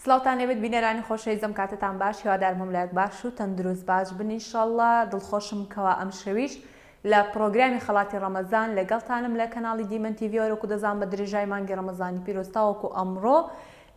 سڵاوتان لێبێت بینەرانی خۆشەویستم، کاتتان باش، هیوادارم هەمولایەک باش و تەندروست باش بن ئینشەڵڵا. دڵخۆشم کەوا ئەم شەویش لە پرۆگرامی خەڵاتی ڕەمەزان لەگەڵتانم لە کەناڵی دیمەن تیڤی وەرەکو دەزان بە درێژای مانگی ڕەمەزانی پیرۆز تاوەکو ئەمڕۆ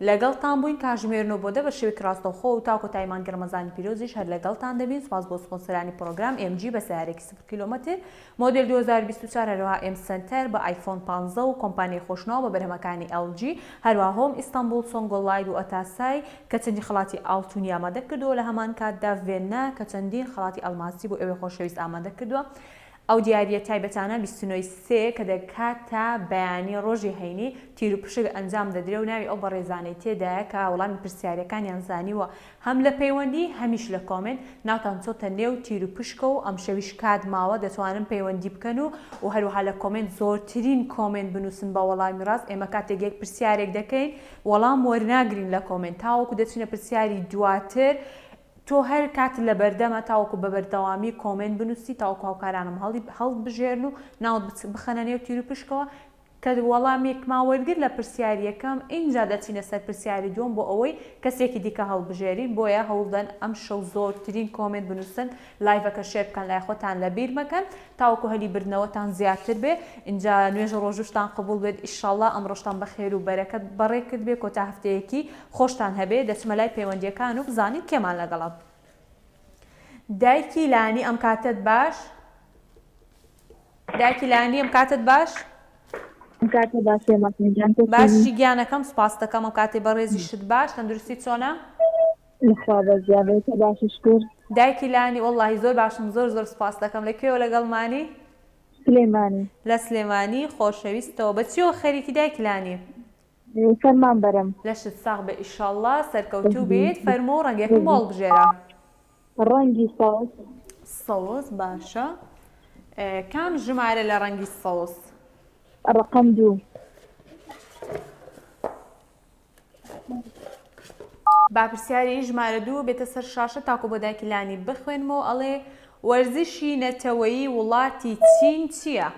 لەگەڵتان بووین کاژمێرنەوە بۆ دە بە شێوەی ڕاستەوخۆ و تاوەکو تای مانگی ڕەمەزانی پیرۆزیش هەر لەگەڵتان دەبین. سوپاس بۆ سپۆنسەرانی پرۆگرام MG بە سیارێکی 0 کیلۆمەتر مۆدل 2024 هەروەها M سنتەر بە آیفۆن 15 و کۆمپانیای خۆشناوە بە بەرهەمەکانی LG هەروەها هۆم ئیستانبول سۆنگۆڵاید و ئەتاسای کە چەندین خەڵاتی ئاڵتونی ئامادە کردووە لە هەمان کاتدا ڤێننا کە چەندین خەڵاتی ئەڵماسی بۆ ئێوەی خۆشەویست ئامادە کردووە. ئەو دیاریە تایبەتانە 29 کە دەکات تا بەیانی ڕۆژی هەینی تیر و پشک ئەنجام دەدرێ و ناوی ئەو بەڕێزانەی تێدایە کە وەڵامی پرسیارەکانیان زانیوە هەم لە پەیوەندی هەمیش لە کۆمنت ناوتان چۆتە نێو تیر و پشکە و ئەم شەویش کات ماوە دەتوانن پەیوەندی بکەن و هەروەها لە کۆمنت زۆرترین کۆمنت بنووسن بە وەڵامی ڕاست. ئێمە کاتێک یەک پرسیارێک دەکەین وەڵام وەرناگرین لە کۆمنت تاوەکو دەچینە پرسیاری دواتر تۆ هەر کات لە بەردەمە تاوەکو بە بەردەوامی کۆمنت بنووسی تاوەکو هاوکارانم هەڵ بژێرن و ناوت بخەنە نێو تیر و پشکەوە کە وەڵامێکمان وەرگر لە پرسیاریەکەم اینجا دەچینە سەر پرسیاری دووەم بۆ ئەوەی کەسێکی دیکە هەڵبژێرین بۆیە هەوڵدەن ئەم شەو زۆرترین کۆمنت بنووسن لایڤەکە شێر بکەن لای خۆتان لە بیر مەکەن تاوەکو هەلی بردنەوەتان زیاتر بێ اینجا نوێژە ڕۆژوشتان قبول بێت ئیشەڵڵا ئەمڕۆشتان بەخێر و بەرەکەت بەڕێ کرد بێ کۆتا هەفتەیەکی خۆشتان هەبێ دەچمە لای پەیوەندیەکان و بزانین کێمان لەگەڵە. دایکی لانی ئەم کاتت باش؟ دایکی لانی ئەم کاتت باش؟ کاتە باشێ مەکنجان باشی گیانەکەم سپاس دەکەم ئەم کاتێ بەڕێزی شت باش تەندروستی چۆنە؟ لەخوا بەزیابێتە باشش کرد دایکی لانی وەڵڵاهی زۆر باشم زۆر سپاس دەکەم. لەکوێوە لەگەڵمانی؟ سلێمانی لە سلێمانی خۆشەویستەوە بەچیەوە خەریکی دایکی لانی؟ فەرمان بەرم لەشت ساغ بە ئیشەڵڵا سەرکەوتوو بێت فەرمۆ و ڕەنگێکم بۆ هەڵبژێرە. ڕەنگی سەوز سەوز باشە. کام ژمارە لە ڕەنگی سەوز؟ ڕقم 2 با پرسیاری ژمارە 2 بێتە سەر شاشە تاکو بۆ دایکی لانی بخوێنمەوە. ئەڵێ وەرزشی نەتەوەیی وڵاتی چین چییە؟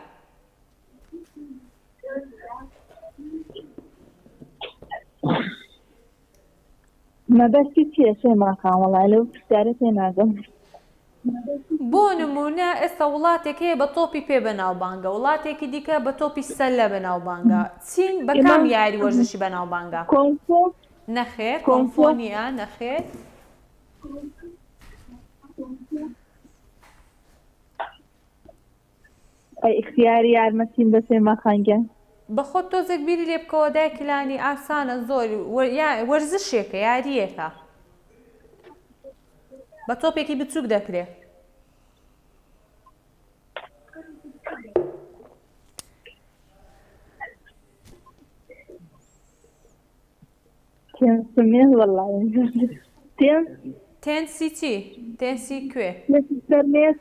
مەبەستی چییە شێماخان وەڵای لەو پرسیارە تێناگەم. بۆ نمونە ئێستا وڵاتێک هەیە بە تۆپی پێ بەناوبانگە وڵاتێکی دیکە بە تۆپی سەلە بەناوبانگە چین بە کام یاری وەرزشی بەناوبانگە؟ کۆنفۆ نەخێر کۆنفۆنیە نەخێر اختیاری یارمەتیم بە شێماخانگە بە خۆت تۆزێک بیری لێ بکەوە دایکی لانی ئاسانە زۆر وەرزشێکە یاریەکە بە تۆپێکی بچووک دەکرێت. تێنسمێن وەڵای تێنسی چی؟ تێنسی کوێ؟ سەرمێز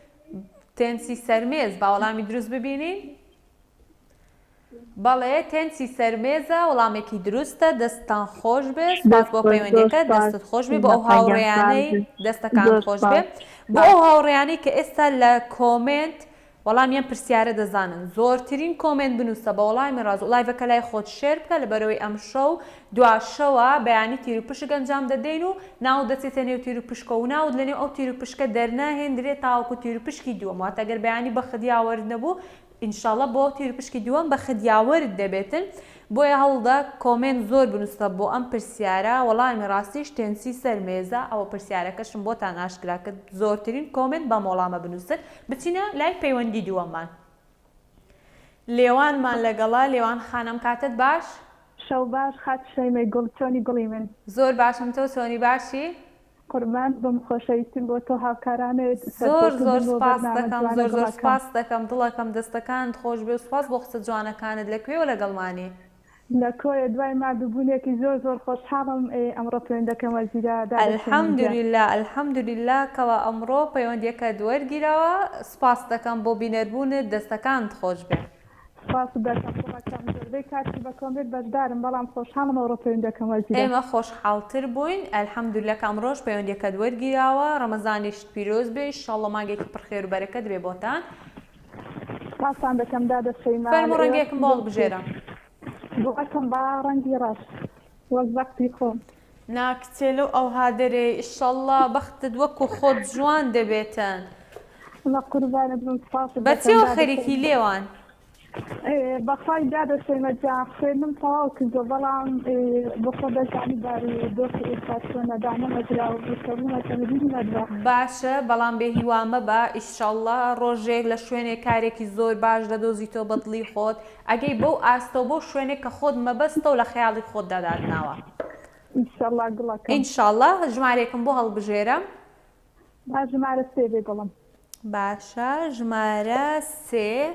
تێنسی سەرمێز با وەڵامی دروست ببینین؟ بەڵێ تێنسی سەرمێزە وەڵامێکی دروستە. دەستان خۆش بێ سپاس بۆ پەیوەندیەکە دەستت خۆش بێ بۆ ئەو هاوڕێیانەی دەستەکان خۆش بێ بۆ ئەو هاوڕێیانەی کە ئێستا لە کۆمنت وەڵامیان پرسیارە دەزانن زۆرترین کۆمنت بنووسە بە وەڵامی ڕاست و لایڤەکە لای خۆت شێر بکە لەبەرەوەی ئەم شەو دواشەوە بەیانی تیر و پشک ئەنجام دەدەین و ناو دەچێتە نێو تیر و پشکە و ناود لە نێو ئەو تیر و پشکە دەرناهێنرێت تاوەکو تیر و پشکی دووەم واتە ئەگەر بەیانی بە خدیاوەرد نەبوو ئینشاڵڵا بۆ تیر و پشکی دووەم بە خدیاوەرد دەبێتن. بۆیە هەوڵدا کۆمنت زۆر بنووسە بۆ ئەم پرسیارە وەڵامی ڕاستیش تێنسی سەرمێزە ئەوە پرسیارەکەشم بۆتان ئاشکرا کە زۆرترین کۆمنت بەم وەڵامە بنووسن بچینە لای پەیوەندی دووەممان. لێوانمان لەگەڵا لێوان خانم کاتت باش؟ شەو باش خات شەیمەی گوڵ چۆنی گوڵی من زۆر باشم تۆ چۆنی باشی؟ قوربان بم خۆشەویستیم بۆ تۆ هاوکارانت زۆر سپاس دەکەم زۆر سپاس دەکەم دڵەکەم دەستەکانت خۆش بێ و سپاس بۆ قسە جوانەکانت لەکوێوە لەگەڵمانی؟ لە کۆیە دوای مادووبوونێکی زۆر خۆشحاڵم ئەمڕۆ پەیوەندەکەم وەرگیرا ئەلحەمدولیلا کەوا ئەمڕۆ پەیوەندیەکە دووەرگیرەوە سپاس دەکەم بۆ بینەربوونت دەستەکانت خۆش بێ. سپاس دەکەم زۆربەی کاتی بە کۆمنت بەشدارم بەڵام خۆشحاڵم ئەمڕۆ پەیوەندەکەم وەرگیرا. ئێمە خۆشحاڵتر بووین ئەلحەمدولیلا کە ئەمڕۆژ پەیوەندیەکە دووەرگیراوە ڕەمەزانیشت پیرۆز بێ ئینشاڵڵا مانگێکی پڕخێر و بەرەکەت بێ بۆتان. سپاسان دەکەم دادەشەیما فەرموو ڕەنگێکم بۆ هەڵبژێرە بۆ ئەکەم با ڕەنگی ڕەش وەک وەقتی خۆم ناکچێلە و ئەو هادەرێ ئیشەڵڵا بەختت وەکو خۆت جوان دەبێتن. لە قوربانە بم سپاس بەچێوە خەریکی لێوان؟ بەخوای دادەسێنە جا خوێنم تەواو کردو بەڵام بۆ خۆ دەزانی باری دۆخی ئێستا چۆنە دانەمەکرا و بسەبوومەتەمەدی نەدرا. باشە بەڵام بێ هیوامە بە ئیشەڵڵا ڕۆژێک لە شوێنێک کارێکی زۆر باش دەدۆزیتەوە بە دڵی خۆت ئەگەی بەو ئاستەوە بۆ شوێنێک کە خۆت مەبەستە و لە خەیاڵی خۆت دەداتناوە. ئینشەڵڵا گوڵەکەم. ئینشەڵڵا ژمارێکم بۆ هەڵبژێرم. ژمارە 3 بێ گوڵم. باشە ژمارە 3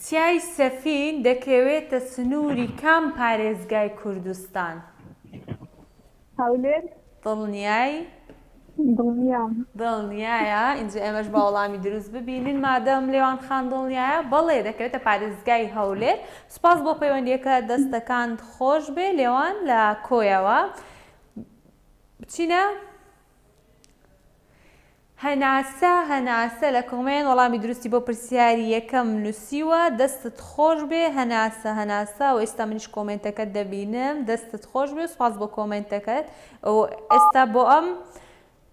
چیای سەفین دەکەوێتە سنووری کام پارێزگای کوردستان؟ هەولێر. دڵنیای؟ دڵنیایە؟ اینجا ئێمەش بە وەڵامی دروست ببینین مادەم لێوان خان دڵنیایە بەڵێ دەکەوێتە پارێزگای هەولێر. سوپاس بۆ پەیوەندیەکە دەستەکان خۆش بێ لێوان لە کۆیەوە. بچینە؟ هەناسە لە کۆمێن وەڵامی دروستی بۆ پرسیاری یەکەم نووسیوە دەستت خۆش بێ هەناسە و ئێستا منیش کۆمنتەکەت دەبینم دەستت خۆش بێ سوپاس بۆ کۆمنتەکەت و ئێستا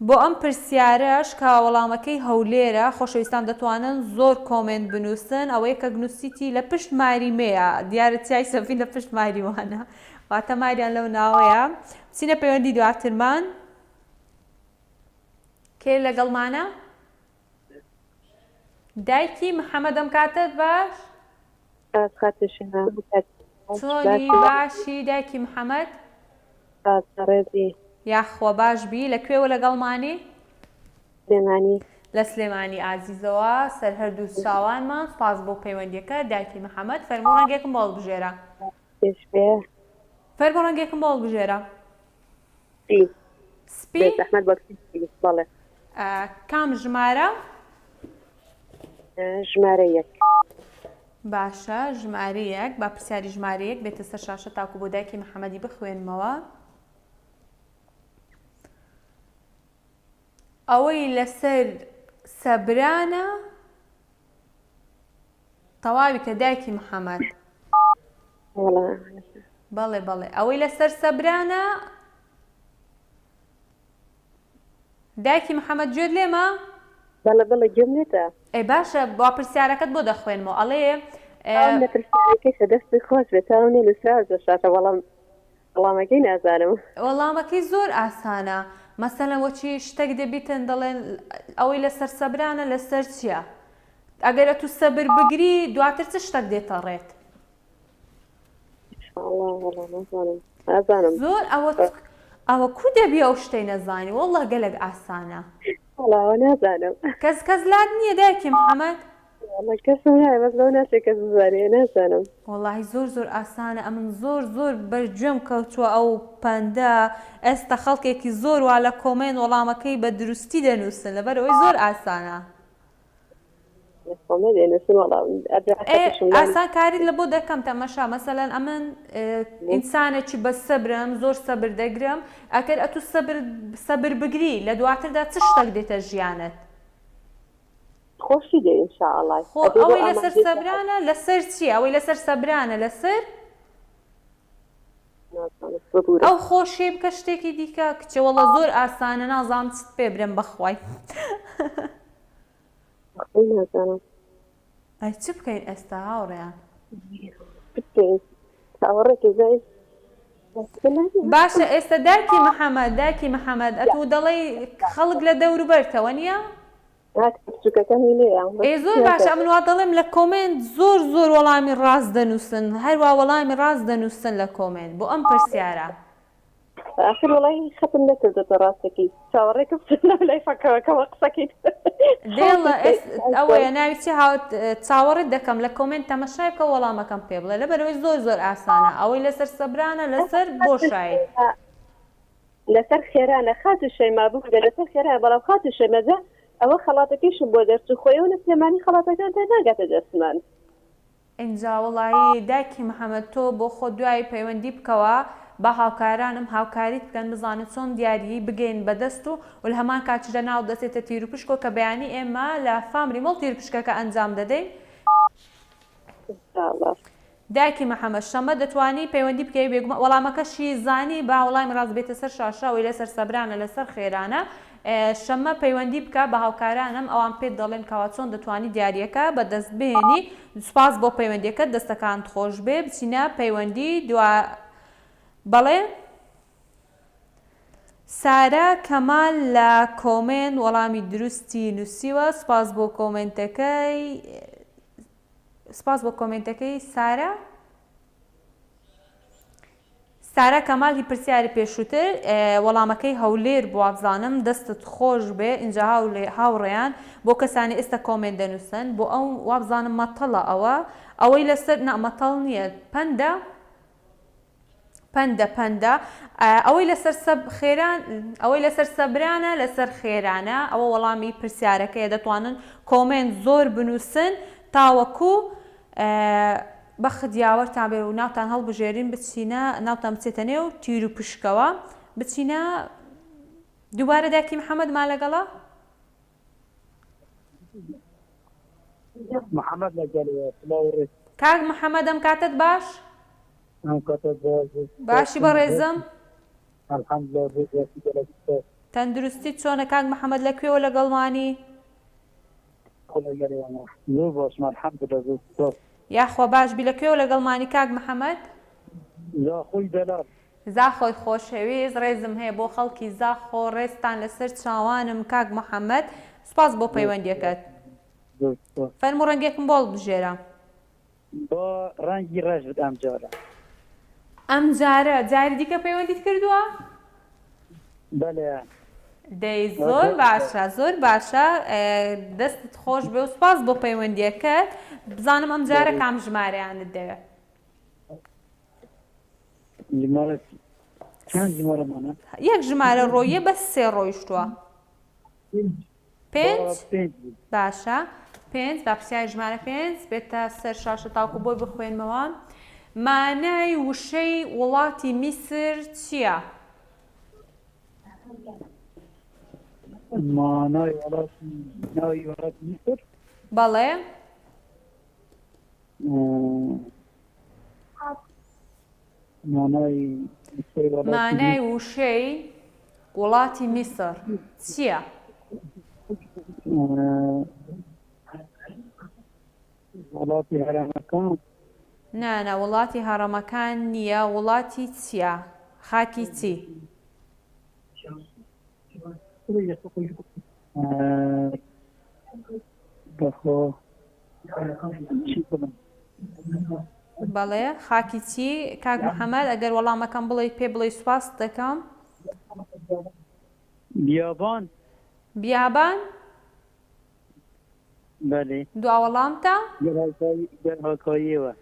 بۆ ئەم پرسیارەش کە وەڵامەکەی هەولێرە خۆشەویستان دەتوانن زۆر کۆمنت بنووسن ئەوەیە کە گنووسیتی لە پشت ماریمەیە دیارە چای سەفین لە پشت ماریوانە واتە ماریان لەو ناوەیە. چینە پەیوەندی دواترمان کێ لەگەڵمانە؟ دایکی محەممەد ئەم کاتت باش؟ چۆنی باشی دایکی محەممەد؟ یاخوا باش بی لەکوێوە لەگەڵمانی؟ سلێمانی. لە سلێمانی ئازیزەوە سەر هەردوو چاوانمان سپاس بۆ پەیوەندیەکە دایکی محەممەد. فەرموو ڕەنگێکم بۆ هەڵبژێرە. فەرموو ڕەنگێکم بۆ هەڵبژێرە. سپی؟ بەڵێ. کام ژمارە؟ ژمارە 1. باشە ژمارە 1 با پرسیاری ژمارە 1 بێتە سەر شاشە تاکو بۆ دایکی محەممەدی بخوێنمەوە. ئەوەی لەسەر سەبرانە تەواوی کە دایکی محەممەد بەڵێ ئەوەی لەسەر سەبرانە دایکی محەممەد گوێت لێمە؟ بەڵێ گوێمێتە. ئەی باشە با پرسیارەکەت بۆ دەخوێنمەوە ئەڵێ لە پرسیارەکەیکە دەستی خۆش بێت تاونێ لەسرازە شاشە وەڵامەکەی نازانم. وەڵامەکەی زۆر ئاسانە مەسەلەن وەچی شتێک دەبیتن دەڵێن ئەوەی لەسەر سەبرانە لەسەر چییە؟ ئەگەرە تو سەبر بگری دواتر چ شتێک دێتە ڕێت؟ زۆر ئەوە کو دەبی ئەو شتەی نەزانی وەڵڵا گەلێک ئاسانە. نازانم. کەس لات نییە دایکی محەممەد؟ کەسم نایە بەس لەو ناسێ کەس بزانێ نازانم. وەڵڵاهی زۆر ئاسانە ئەمن زۆر بەرگوێم کەوتووە ئەو پەندە ئێستا خەڵکێکی زۆر وا لە کۆمێن وەڵامەکەی بە دروستی دەنووسن لەبەرەوەی زۆر ئاسانە. ئاسان کاریت لە بۆ دەکەم تەمەشا مەسەلەن ئەمن ئینسانێکی بە سەبرم زۆر سەبر دەگرم ئەکەر ئەتو سەبر بگری لە دواتردا چ شتێک دێتە ژیانت؟ خۆشی دێ ئینشاءڵڵا. ئەوەی لەسەر سەبرانە لەسەر چی؟ ئەوەی لەسەر سەبرانە لەسەر ئەو خۆشی بکە شتێکی دیکە کچێ وەڵڵا زۆر ئاسانە نازانم چت پێ برم بەخوای. ئەی چ بکەین ئێستا هاوڕێیان؟ باشە ئێستا دایکی محەممەد ئەتوو دەڵێ خەڵک لە دەوروبەرتەوە نییە؟ زۆر باشە من وا دەڵێم لە کۆمنت زۆر وەڵامی ڕاست دەنووسن هەروە وەڵامی ڕاست دەنووسن لە کۆمنت بۆ ئەم پرسیارە. آخر وڵی ختم نەکردێتە ڕاستەکەی چاوەڕێکم لای فەکەوەکەوە قسەکەیت دێڵە ئەوەیە ناوی چی چاوەڕێت دەکەم لە کۆمنت تەمەشای بکە وەڵامەکەم پێ بڵێ لەبەرەوەی زۆر ئاسانە ئەوەی لەسەر سەبرانە لەسەر بۆشایی لەسەر خێرانە خات و شەیما بووکە لەسەر خێرانە بەڵام خات و شەیمەجە ئەوە خەڵاتەکەیشم بۆ دەرچوو خۆیەوە لە سلێمانی خەڵاتەکان تا ناگاتە دەستمان. ئینجا وەڵایی دایکی محەممەد تۆ بۆ خۆ دوای پەیوەندی بکەوە بە هاوکارانم هاوکاریت بکەن بزانن چۆن دیاری بگەین بەدەست و لە هەمان کاتشدا ناو دەستێتە تیر و پشکۆ کە بەیانی ئێمە لە فامری مەڵ تیر پشکەکە ئەنجام دەدەین. دایکی محەممەد شەمە دەتوانی پەیوەندی بکەی بێگومان وەڵامەکەشی زانی با وەڵامی ڕاست بێتە سەر شاشاوی لەسەر سەبرانە لەسەر خێرانە شەمە پەیوەندی بکە بە هاوکارانم ئەوان پێت دەڵێن کەوا چۆن دەتوانی دیارریەکە بەدەست بێنی سوپاس بۆ پەیوەندیەکە دەستەکان خۆش بێ بچینە پەیوەندی بەڵێ سارە کەمال لە کۆمنت وەڵامی دروستی نووسیوە سپاس بۆ کۆمنتەکەی سارە کەمال هی پرسیاری پێشووتر وەڵامەکەی هەولێر بۆ وابزانم دەستت خۆش بێ اینجا هاوڕێیان بۆ کەسانی ئێستا کۆمنت دەنووسن بۆ ئەو وابزانم مەتەڵە ئەوەی لەسەر مەتەڵ نییە پەندە ئەوەی لەسەر سەبرانە لەسەر خێرانە ئەوە وەڵامی پرسیارەکەیە دەتوانن کۆمنت زۆر بنووسن تاوەکو بەخدیاوەرتان بێ و ناوتان هەڵبژێرین بچینە ناوتان بچێتە نێو تیر و پشکەوە بچینە دووبارە داکی محەممەد ما لەگەڵا محەممەد لەگەڵ کاک محەممەد ئەم کاتت باش باشی بەڕێزم تەندروستی چۆنە کاک محەممەد لەکوێوە لەگەڵوانی یاخوا باشبی لەکوێوە لەگەڵمانی کاک محەممەد زاخۆی خۆشەویست ڕێزم هەیە بۆ خەڵکی زاخۆ ڕێستان لەسەر چاوانم کاک محەممەد سوپاس بۆ پەیوەندیەکەت فەرموو ڕەنگێکم بۆڵ بژێرە بۆ ڕەنگی ڕێژ بد ئەم جارە جاری دیکە پەیوەندیت کردووە؟ بەڵێ دەی زۆر باشە دەستت خۆش بێ و سوپاس بۆ پەیوەندیەکەت بزانم ئەم جارە کام ژمارەیانت دەوێت یەک ژمارە ڕۆیە بە 3 ڕۆیشتووە 5 باشە 5 با پرسیاری ژمارە 5 بێتە سەر شاشە تاوکو بۆی بخوێنمەوە مانای وشەی وڵاتی میسر چییە؟ مانای وڵاتی میسر بەڵێ مانای وشەی وڵاتی میسر چییە؟ وڵاتی هەرێمەکان نانە وڵاتی هەڕەمەکان نییە وڵاتی چییە؟ خاکی چی؟ بەڵێ خاکی چی کاک محەممەد ئەگەر وەڵامەکەم بڵێ پێ بڵێ سوپاس دەکەم بیابان بەڵێ دوا وەڵامتە گەرهاکاییەوە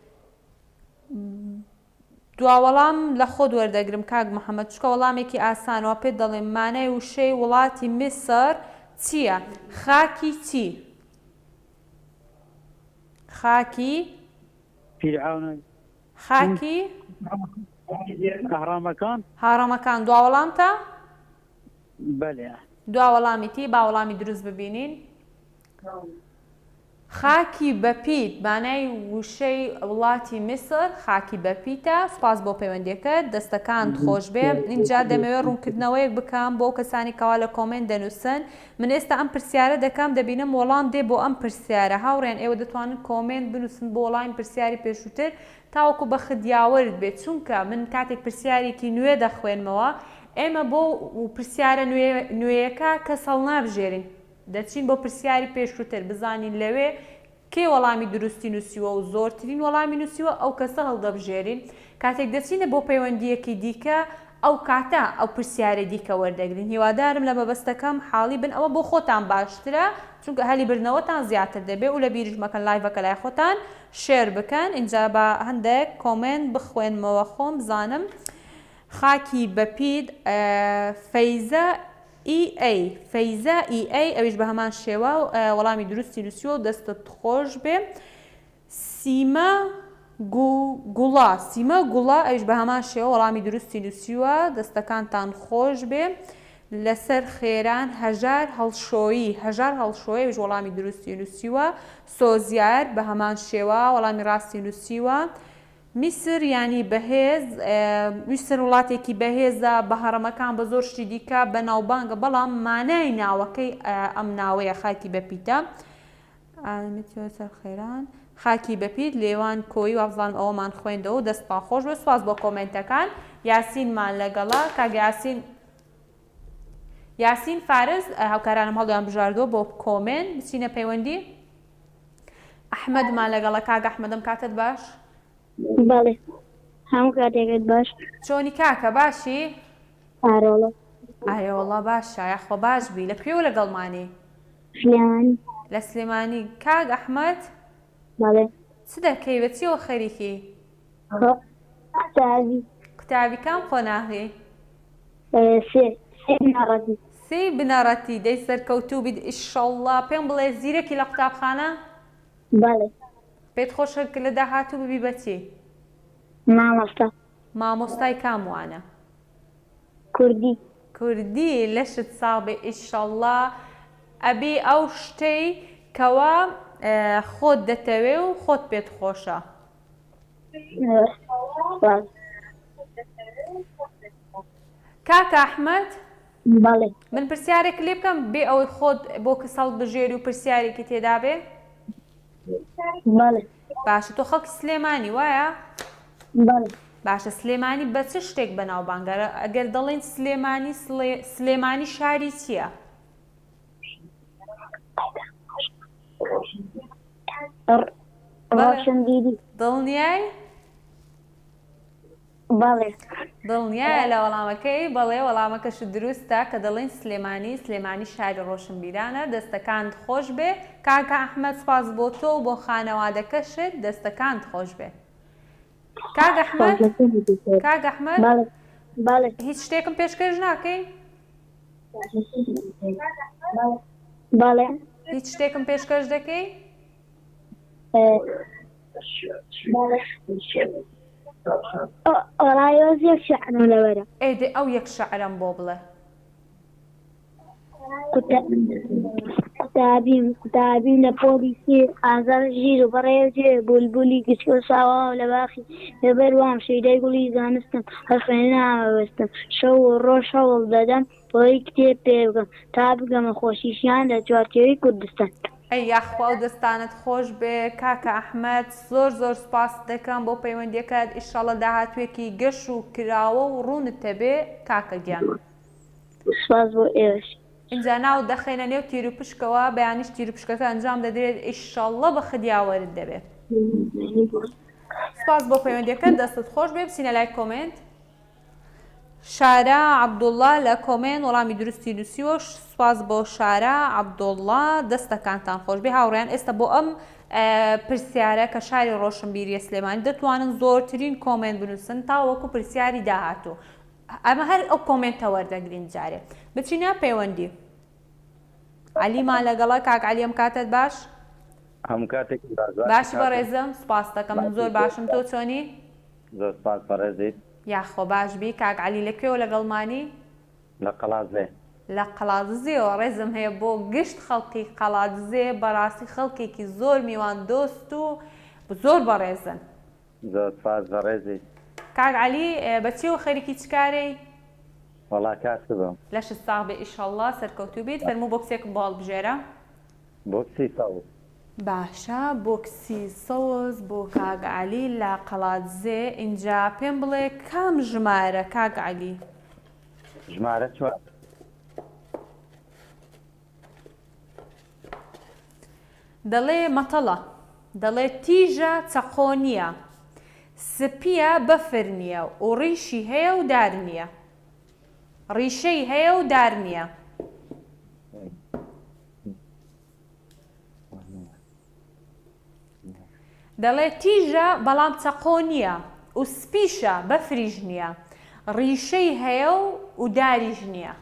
دوا وەڵام لە خۆت وەردەگرم کاک محەممەد چکە وەڵامێکی ئاسانەوە پێت دەڵێم مانای وشەی وڵاتی میسر چییە؟ خاکی چی؟ خاکی خاکی هاڕەمەکان دوا وەڵامتە؟ بەڵێ دوا وەڵامیتی با وەڵامی دروست ببینین خاکی بەپیت مانای وشەی وڵاتی میسر خاکی بەپیتە سوپاس بۆ پەیوەندیەکەت دەستەکانت خۆش بێ اینجا دەمەوێت ڕوونکردنەوەیەک بکەم بۆ کەسانی کەوا لە کۆمنت دەنووسن من ئێستا ئەم پرسیارە دەکەم دەبینم وەڵام دێ بۆ ئەم پرسیارە هاوڕێن ئێوە دەتوانن کۆمنت بنووسن بۆ وەڵامی پرسیاری پێشووتر تاوەکو بە خدیاوەرت بێت چونکە من کاتێک پرسیارێکی نوێ دەخوێنمەوە ئێمە بۆ پرسیارە نوێیەکە کەس هەڵ نابژێرین دەچین بۆ پرسیاری پێشووتر بزانین لەوێ کێ وەڵامی دروستی نووسیوە و زۆرترین وەڵامی نووسیوە ئەو کەسە هەڵدەبژێرین کاتێک دەچینە بۆ پەیوەندیەکی دیکە ئەو کاتە ئەو پرسیارە دیکە وەردەگرین هیوادارم لە مەبەستەکەم حاڵی بن ئەوە بۆ خۆتان باشترە چونکە هەلی برنەوەتان زیاتر دەبێ و لە بیریش مەکەن لایڤەکە لای خۆتان شێر بکەن اینجا بە هەندێک کۆمنت بخوێنمەوە خۆم بزانم خاکی بەپید فەیزە فەیزە ئەویش بە هەمان شێوە وەڵامی دروستی نووسیوە و دەستت خۆش بێ سیمە گوڵا ئەویش بە هەمان شێوە وەڵامی دروستی نووسیوە دەستەکانتان خۆش بێ لەسەر خێران هەژار هەڵشۆیی ئەویش وەڵامی دروستی نووسیوە سۆزیار بە هەمان شێوە وەڵامی ڕاستی نووسیوە میسر ینی بەهێز میسر وڵاتێکی بەهێزە بە هەڕەمەکان بە زۆر شتی دیکە بە ناوبانگە بەڵام مانای ناوەکەی ئەم ناوەیە خاکی بەپیتە سەر خێران خاکی بەپیت لێوان کۆی وابزان ئەوەمان خوێندەوە و دەست پاخۆش بە سواز بۆ کۆمنتەکان یاسینمان لەگەڵا کاک یاسین فارس هاوکارانم هەڵدویان بژاردووە بۆ کۆمنت بچینە پەیوەندی ئەحمەدمان لەگەڵا کاک ئەحمەدم کاتت باش بەڵێ هەموو کاتێکت باش چۆنی کاکە باشی ئارۆڵە ئایۆڵە باشە یاخۆ باش بی لە کوێ و لەگەڵمانی سلێمانی لە سلێمانی کاک ئەحمەد بەڵێ چ دەکەی بە چیەوە خەریکی قوتابی قوتابی کام خۆناغی سێ ناڕەتی سی بنەڕەتی دەی سەرکەوتوو بیت ئیشەڵڵا پێم بڵێ زیرەکی لە قوتابخانە بەڵێ پێت خۆشە کە لە داهاتوو ببی بەچی مامۆستا مامۆستای کاموانە کوردی کوردی لەشت ساڵبێ ئیشەڵڵا ئەبی ئەو شتەی کەوا خۆت دەتەوێ و خۆت پێت خۆشە کاکە ئەحمەد بەڵێ من پرسیارێک لێ بکەم بێ ئەوەی خۆت بۆ کەسەڵ بژێری و پرسیارێکی تێدا بێ بەڵێ باشە تۆ خەڵکی سلێمانی وایە بەڵێ باشە سلێمانی بە چ شتێک بەناوبانگەرە ئەگەر دەڵێن سلێمانی سلێمانی شاری چییە ڕۆشنبیری دڵنیای بەڵێ دڵنیایە لە وەڵامەکەی بەڵێ وەڵامەکەش دروستە کە دەڵێن سلێمانی شاری ڕۆشنبیرانە دەستەکانت خۆش بێ کاکە ئەحمەد سپاس بۆ تۆ و بۆ خانەوادەکەشت دەستەکانت خۆش بێ کاکە ئەحمەد بەڵێ هیچ شتێکم پێشکەش ناکەی بەڵێ هیچ شتێکم پێشکەش دەکەی ئۆڕایۆز یەک شەعرم لەوەرە ئێدێ ئەو یەک شەعرم بۆ بڵێ قوتابیم لە پۆلیسی ئازار ژیر و بەڕێوجێ بولبولی گچکە ساوا لە باخی لەبەر وام شەیدای گوڵی زانستم هەر خوێنناوەستم شەو و ڕۆژ هەوڵ دەدەم بۆی کتێب پێ بکەم تا بگەمە خۆشیشیان لە چوارچێوەی کوردستان ئەی یاخوا و دەستانت خۆش بێ کاکە ئەحمەد زۆر زۆر سپاس دەکەم بۆ پەیوەندیەکەت ئیشەڵە داهاتوێکی گەش و کراوە و ڕوونت هەبێ کاکە گیان سپاس بۆ ئێوەش اینجا ناو دەخێنە نێو تیر و پشکەوە بەیانیش تیر و پشکەکە ئەنجام دەدرێت ئیشەڵە بە خدیاوەرت دەبێت سپاس بۆ پەیوەندیەکەت دەستت خۆش بێ بچینە لای کۆمنت شارە عەبدوڵڵا لە کۆمنت وەڵامی دروستی نووسیوە سپاس بۆ شارە عەبدوڵڵا دەستەکانتان خۆش بێ هاوڕێیان ئێستا بۆ ئەم پرسیارە کە شاری ڕۆشنبیریە سلێمانی دەتوانن زۆرترین کۆمنت بنووسن تا وەکو پرسیاری داهاتوو ئەمە هەر ئەو کۆمنتە وەردەگرین جارێ بچینە پەیوەندی عەلیمان لەگەڵا کاک عەلی ئەم کاتت باش هەموو کاتێک باشی بەڕێزم سپاس دەکەم من زۆر باشم تۆ چۆنی زۆر سپاس بەڕێزیت یاخۆ باش بی کاک عەلی لەکوێوە لەگەڵمانی لە قەڵازێ لە قەڵاززیەوە ڕێزم هەیە بۆ گشت خەڵکی قەڵاززێ بەڕاستی خەڵکێکی زۆر میوان دۆست و زۆر بەڕێزن زۆر سپاس بەڕێزیت کاک عەلی بەچیەوە خەریکی چکارەی وەڵا کاسە بم لەشت ساغ بێ ئیشەڵڵا سەرکەوتوو بیت فەرموو بۆکسێکم بۆ هەڵبژێرە بۆکسی سەوز باشە بۆکسی سەوز بۆ کاک عەلی لە قەڵاتزێ ئینجا پێم بڵێ کام ژمارە کاک عەلی ژمارە چوار دەڵێ مەتەڵە دەڵێ تیژە چەقۆ نییە سپیە بەفر نییە و ڕیشی هەیە و دار نییە ڕیشەی هەیە و دار نییە دەڵێ تیژە بەڵام چەقۆ نییە و سپیشە بەفریش نییە ڕیشەی هەیە و داریش نییە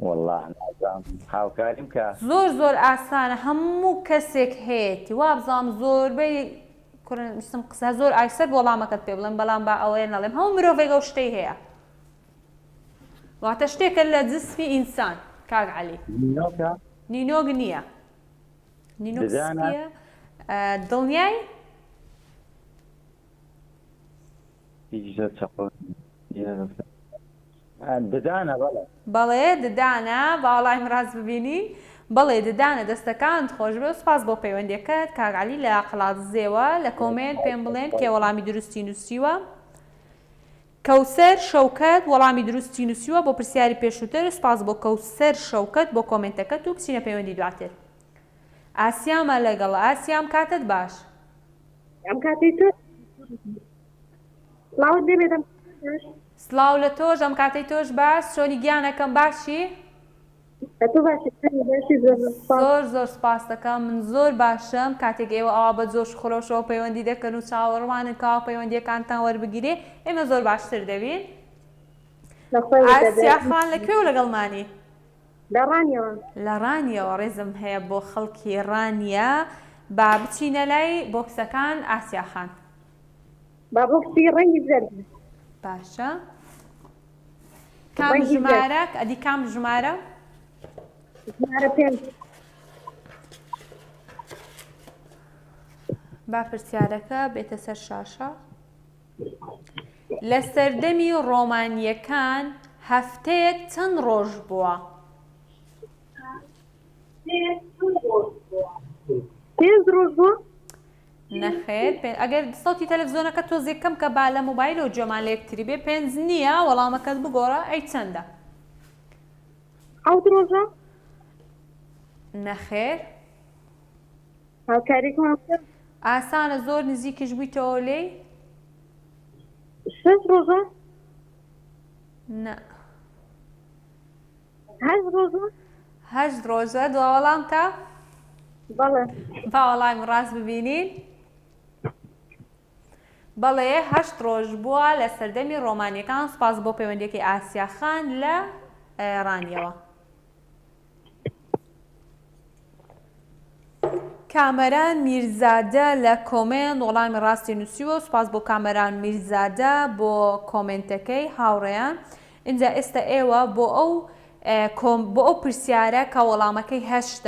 والله نازام هاوکاریم کە زۆر زۆر ئاسانە هەموو کەسێک هەیەی وا بزانم زۆربەی کوڕستم قسە زۆر ئایسەر وەڵامەکەت پێ بڵێن بەڵام با ئەوەیە نەڵێم هەموو مرۆڤێک ئەو شتەی هەیە واتە شتێکە لە جسمی ئینسان کاک عەلی نینۆگ نییە نینۆگ سپیە دڵنیای هیچ زۆر چەقۆ ددانە بەڵێ بەڵێ ددانە باوەڵای ڕاست ببینی بەڵێ ددانە دەستەکانت خۆش بێ و سپاس بۆ پەیوەندیەکەت کاگعالی لە قەڵاتزێوە لە کۆمنت پێم بڵێن کێ وەڵامی دروستی نووسیوە. کەوسەر شەوکەت وەڵامی دروستی نووسیوە بۆ پرسیاری پێشووتر سپاس بۆ کەوسەر شەوکەت بۆ کۆمنتەکەت و بچینە پەیوەندی دواتر. ئاسیامە لەگەڵ ئاسیام کاتت باش. ئەم کاتی تۆ سڵاوت دەبێتم سڵاو لە تۆش ئەم کاتەی تۆش باش چۆنی گیانەکەم باشی؟ تۆ باشی زۆر زۆر سپاس دەکەم من زۆر باشم کاتێک ئێوە ئەوە بە جۆش خۆشەوە پەیوەندی دەکەن و چاوەڕوانن کاوە پەیوەندیەکانتان وەربگیرێ ئێمە زۆر باشتر دەبین. ئاسیا خان لەکوێ و لەگەڵمانی؟ دەڕانیەوە لە ڕانیەوە ڕێزم هەیە بۆ خەڵکی ڕانیە با بچینە لای بۆکسەکان ئاسیا خان. با بۆکسی ڕەنگی زەرد باشە کام ژمارە ئەدی کام ژمارە؟ ژمارە 5 با پرسیارەکە بێتە سەر شاشە. لە سەردەمی ڕۆمانیەکان هەفتەیەک چەند ڕۆژ بووە؟ 5 ڕۆژ بووە؟ نەخێر ئەگەر سەوتی تەلەڤیزۆنەکە تۆزێکەم کە با لە مۆبایل و جۆمان لە یەکتری بێ 5 نییە وەڵامەکەت بگۆڕە ئەی چەندە؟ 7 ڕۆژە؟ نەخێر هاوکاریکمان کرد ئاسانە زۆر نزیکیش بوویتەوە لێی؟ 6 ڕۆژە؟ نە 8 ڕۆژە؟ 8 ڕۆژە دوا وەڵام تا؟ بەڵێ با وەڵامی ڕاست ببینین. بەڵێ 8 ڕۆژ بووە لە سەردەمی ڕۆمانیەکان سپاس بۆ پەیوەندیەکەی ئاسیا خان لە ڕانیەوە. کامەران میرزادە لە کۆمنت وەڵامی ڕاستی نووسیوە سپاس بۆ کامەران میرزادە بۆ کۆمنتەکەی هاوڕێیان. اینجا ئێستا ئێوە بۆ ئەو پرسیارە کە وەڵامەکەی 8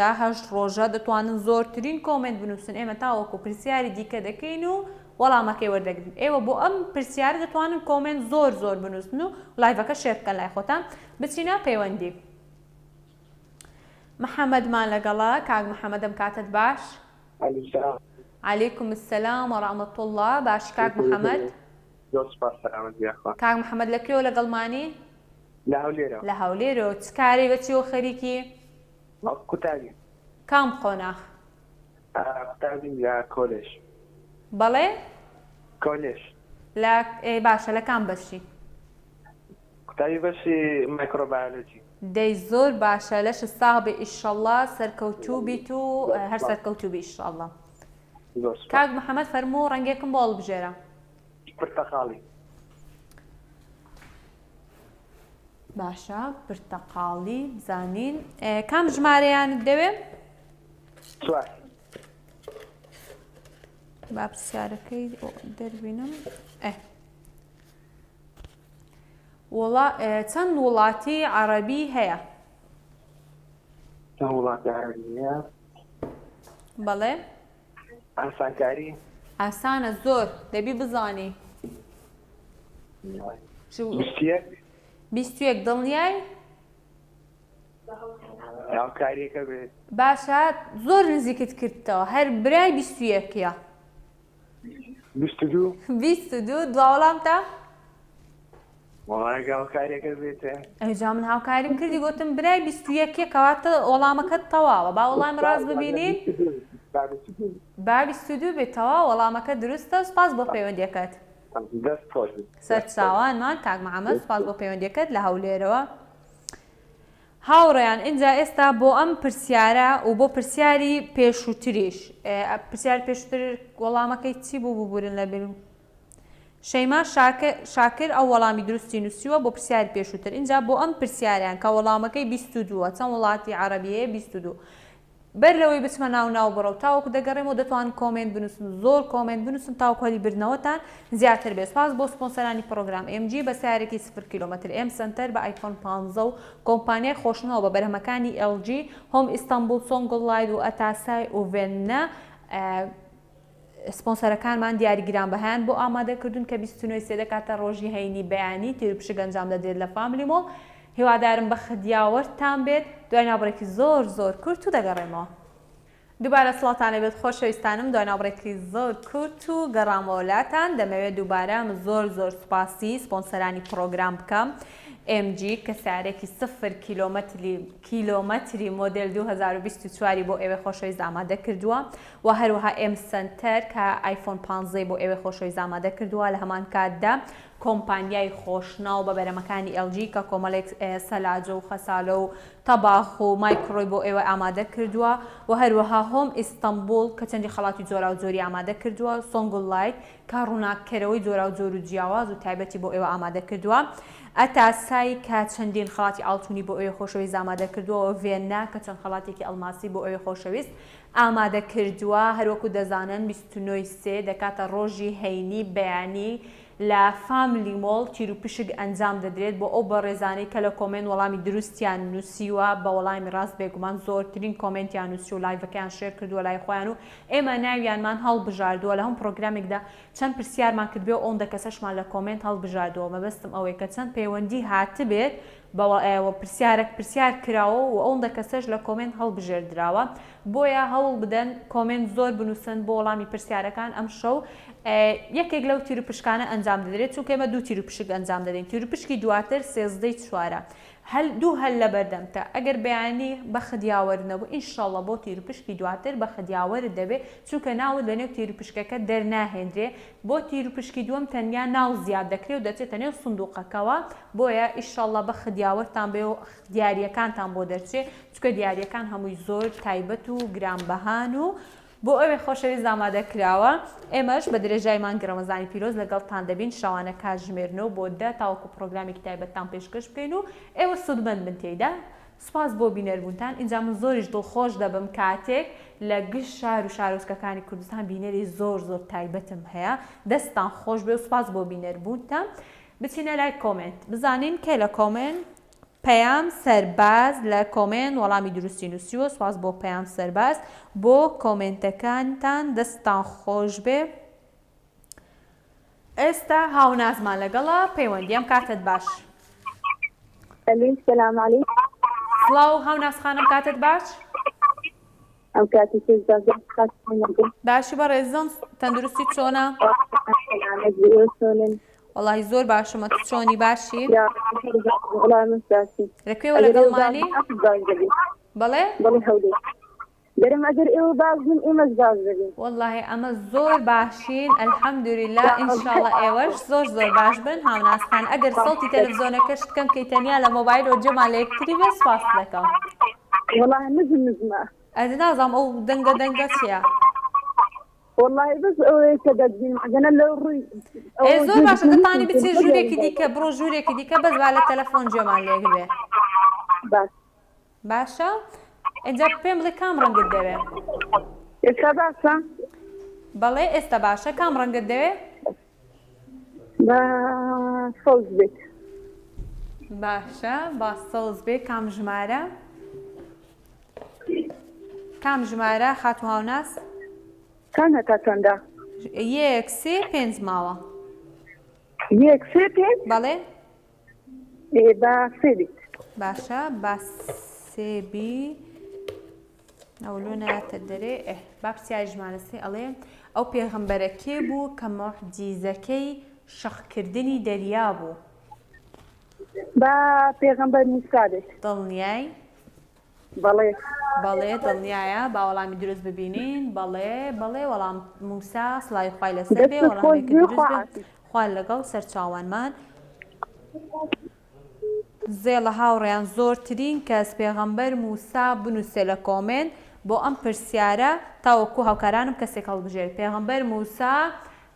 ڕۆژە دەتوانن زۆرترین کۆمنت بنووسن ئێمە تاوەکو پرسیاری دیکە دەکەین و وەڵامەکەی وەردەگرین. ئێوە بۆ ئەم پرسیارە دەتوانن کۆمنت زۆر بنووسن و لایڤەکە شێر بکەن لای خۆتان بچینە پەیوەندی. محەممەدمان لەگەڵا کاک محەممەدەم کاتت باش؟ عەلەیکوم السەلام وەڕەحمەتوڵڵا الله باش کاک محەممەد؟ کاک محەممەد لەکوێوە لەگەڵمانی؟ لە هەولێرەوە چ کارێ بەچیەوە خەریکی؟ قوتابی کام خۆناخ؟ قوتابی لە کۆلێژ. بەڵێ؟ کۆلێژ باشە لە کام بەشی؟ قوتابی بەشی مایکرۆبایۆلۆجی. دەی زۆر باشە لەش ساغ بێ ئیشەڵڵا سەرکەوتوو بیت و هەر سەرکەوتوو بی ئیشەڵڵا. کاک محەممەد فەرموو ڕەنگێکم بۆ هەڵبژێرە. پرتەقاڵی. باشە پرتەقاڵی بزانین کام ژمارەیانت دەوێ؟ 4 با پرسیارەکەی دەربینم. چەند وڵاتی عەرەبی هەیە؟ چەند وڵاتی عەرەبی هەیە؟ بەڵێ؟ ئاسانکاری؟ ئاسانە زۆر دەبی بزانی. 21 دڵنیای؟ هاوکاریەکە بێت. باشە زۆر نزیکت کردتەوە هەر برای 21ە. 22 دوا وەڵام تا؟ وەڵامەکە هاوکاریەکە بێتە. ئەوجا من هاوکاریم کردی گوتم برای 21 کەواتە وەڵامەکەت تەواوە با وەڵامی ڕاست ببینین؟ با 22 بێتەوە وەڵامەکە دروستە سپاس بۆ پەیوەندیەکەت. سەرچاوانمان کاک محەممەد سپاس بۆ پەیوەندیەکەت لە هەولێرەوە. هاوڕێیان ئینجا ئێستا بۆ ئەم پرسیارە و بۆ پرسیاری پێشووتریش پرسیاری پێشووتر وەڵامەکەی چی بوو ببورن لە بیر؟ شەیما شاکر ئەو وەڵامی دروستی نووسیوە بۆ پرسیاری پێشووتر. اینجا بۆ ئەم پرسیاریان کە وەڵامەکەی 22 چەند وڵاتی عەرەبیەیە 22 بەر لەوەی بچمە ناو بڕە و تاوەکو دەگەڕێمەوە دەتوانن کۆمنت بنووسن زۆر کۆمنت بنووسن تاوەکو هەلی برنەوەتان زیاتر بێت. سپاس بۆ سپۆنسەرانی پرۆگرام MG بە سیارێکی 0 کیلۆمەتر M سنتەر بە آیفۆن 15 و کۆمپانیای خۆشنەوە بە بەرهەمەکانی LG هۆم ئیستانبول سۆنگڵ لاید و ئەتاسای و ڤێنە سپۆنسەرەکانمان دیاریگرانبەهایان بۆ ئامادەکردوون کە 29 دەکاتە ڕۆژی هەینی بەیانی تیروپشک ئەنجام دەدرێت لە فامیلی مۆڵ. هیوادارم بە خدیاوەرتان بێت. دوای ناوبڕێکی زۆر زۆر کورت و دەگەڕێمەوە. دووبارە سڵاتانە بێت خۆشەویستانم. دوای ناوبڕێکی زۆر کورت و گەڕامەوە وڵاتان. دەمەوێت دووبارە زۆر زۆر سوپاسی سپۆنسەرانی پرۆگرام بکەم. MG کە سیارێکی 0 کیلۆمەتری مۆدل 2024 بۆ ئێوە خۆشەویست ئامادە کردووە و هەروەها M سنتەر کە آیفۆن 15 بۆ ئێوە خۆشەویست ئامادە کردووە. لە هەمان کاتدا کۆمپانیای خۆشناو بە بەرەمەکانی LG کە کۆمەڵێک سەلاجە و خەسالە و تەباخ و مایکرۆی بۆ ئێوە ئامادە کردووە و هەروەها هۆم ئیستانبول کە چەندی خەڵاتی جۆرا و جۆری ئامادە کردووە. سۆنگل لایت کە ڕووناکەرەوەی جۆرا و جۆر و جیاواز و تایبەتی بۆ ئێوە ئامادە کردووە. ئەتاسای کە چەندین خەڵاتی ئاڵتونی بۆ ئێوە خۆشەویست ئامادە کردووە. ڤێنا کە چەند خەڵاتێکی ئەڵماسی بۆ ئێوە خۆشەویست ئامادە کردووە. هەروەکو دەزانن 29 دەکاتە ڕۆژی هەینی بەیانی لە فامیلی مۆڵ تیروپشک ئەنجام دەدرێت بۆ ئەو بەڕێزانەی کە لە کۆمنت وەڵامی دروستیان نووسیوە بە وەڵامی ڕاست بێگومان زۆرترین کۆمنتیان نووسی و لایڤەکەیان شێر کردووە لای خۆیان و ئێمە ناویانمان هەڵبژاردووە. لە هەم پرۆگرامێکدا چەند پرسیارمان کردبێ و ئەوەندە کەسەشمان لە کۆمنت هەڵبژاردووە. مەبەستم ئەوەیە کە چەند پەیوەندی هاتبێت پرسیار کراوە و ئەوەندە کەسەش لە کۆمنت هەڵبژێردراوە. بۆیە هەوڵ بدەن کۆمنت زۆر بنووسن بۆ وەڵامی پرسیارەکان. ئەم شەو یەکێک لەو تیروپشکانە ئەنجام دەدرێت چونکە ئێمە 2 تیروپشک ئەنجام دەدەین. تیروپشکی دواتر 13 چوارە دوو هەل لە بەردەمتە. ئەگەر بەیانی بە خدیاوەرد نەبوو ئینشاڵڵا بۆ تیروپشکی دواتر بە خدیاوەرد دەبێت چونکە ناوت لە نێو تیروپشکەکە دەرناهێنرێ. بۆ تیروپشکی دووەم تەنیا ناو زیاد دەکرێت و دەچێتە نێو سندوقەکەەوە. بۆیە ئینشاڵڵا بە خدیاوەرتان بێ و دیاریەکانتان بۆ دەرچێت چونکە دیاریەکان هەمووی زۆر تایبەت و گرانبەهان و بۆ ئەوێ خۆشەویست ئامادە کراوە. ئێمەش بە درێژای مانگی ڕەمەزانی پیرۆز لەگەڵتان دەبین شەوانە کاتژمێرنەوە بۆ 10 تاوەکو پرۆگرامێکی تایبەتتان پێشکەش بکەین و ئێوە سودمەند بن تێیدا. سوپاس بۆ بینەربوونتان. اینجا من زۆریش دڵخۆش دەبم کاتێک لە گشت شار و شارۆچکەکانی کوردستان بینەری زۆر زۆر تایبەتم هەیە. دەستان خۆش بێ و سوپاس بۆ بینەربوونتان. بچینە لای کۆمنت بزانین کێ لە کۆمنت پەیام سەرباز لە کۆمنت وەڵامی دروستی نووسیوە. سوپاس بۆ پەیام سەرباز بۆ کۆمنتەکانتان. دەستان خۆش بێ. ئێستا هاونازمان لەگەڵا پەیوەندیم کاتت باش. سلام علیکم. سڵاو هاونازخانم کاتت باش. ئەم کاتی باشی بە ڕێزم تەندروستی چۆنە؟ وەڵاهی زۆر باشمە. تو چۆنی باشی؟ لەکوێوە لەگەڵمانی؟ بەڵێ؟ دەرم ئەگەر ئێوە باش بن ئێمەش باش دەبین. وەڵاهی ئەمە زۆر باشین ئەلحەمدولیلا. ئینشاڵڵا ئێوەش زۆر زۆر باش بن هاونازخان. ئەگەر سەڵتی تەلەڤیزۆنەکەشت کەم کەی تەنیا لە مۆبایل و جەما لە یەکتری بێ سوپاس دەکەم. وەڵاهی نزمە. ئەدی نازانم ئەو دەنگە چییە؟ والله بس ئەوەیە کە دەبین مەگەنە لەو ڕووی زۆر باشە. دەتانی بچێ ژوورێکی دیکە بڕۆ ژوورێکی دیکە بەس با لە تەلەفۆن جێمان لێک بێ. باشە؟ ئینجا پێم بڵێ کام ڕەنگت دەوێ؟ ئێستا باشە؟ بەڵێ ئێستا باشە. کام ڕەنگت دەوێ؟ بە سەوز بێت. باشە با سەوز بێ. کام ژمارە؟ کام ژمارە خاتو هاوناس؟ کام هەتا چەندە؟ 1 3 5 ماوە. 1 3 5؟ بەڵێ؟ بە سێ بیت. باشە بە سێ بی. ئەولۆ نایەتە دەرێ. با پرسیاری ژمارەسێ ئەڵێ ئەو پێغەمبەرە کێ بوو کە موعجیزەکەی شەخکردنی دەریا بوو؟ بە پێغەمبەر موسا بێت. دڵنیای؟ بەڵێ. بەڵێ دڵنیایە؟ با وەڵامی دروست ببینین. بەڵێ بەڵێ وەڵام موسا سڵاوی خوای لەسەر بێ وەڵامێکی دروست بێ. خوا لەگەڵ سەرچاوانمان. زێڵە هاوڕێیان زۆرترین کەس پێغەمبەر موسا بنووسێ لە کۆمنت بۆ ئەم پرسیارە تاوەکو هاوکارانم کەسێک هەڵبژێر.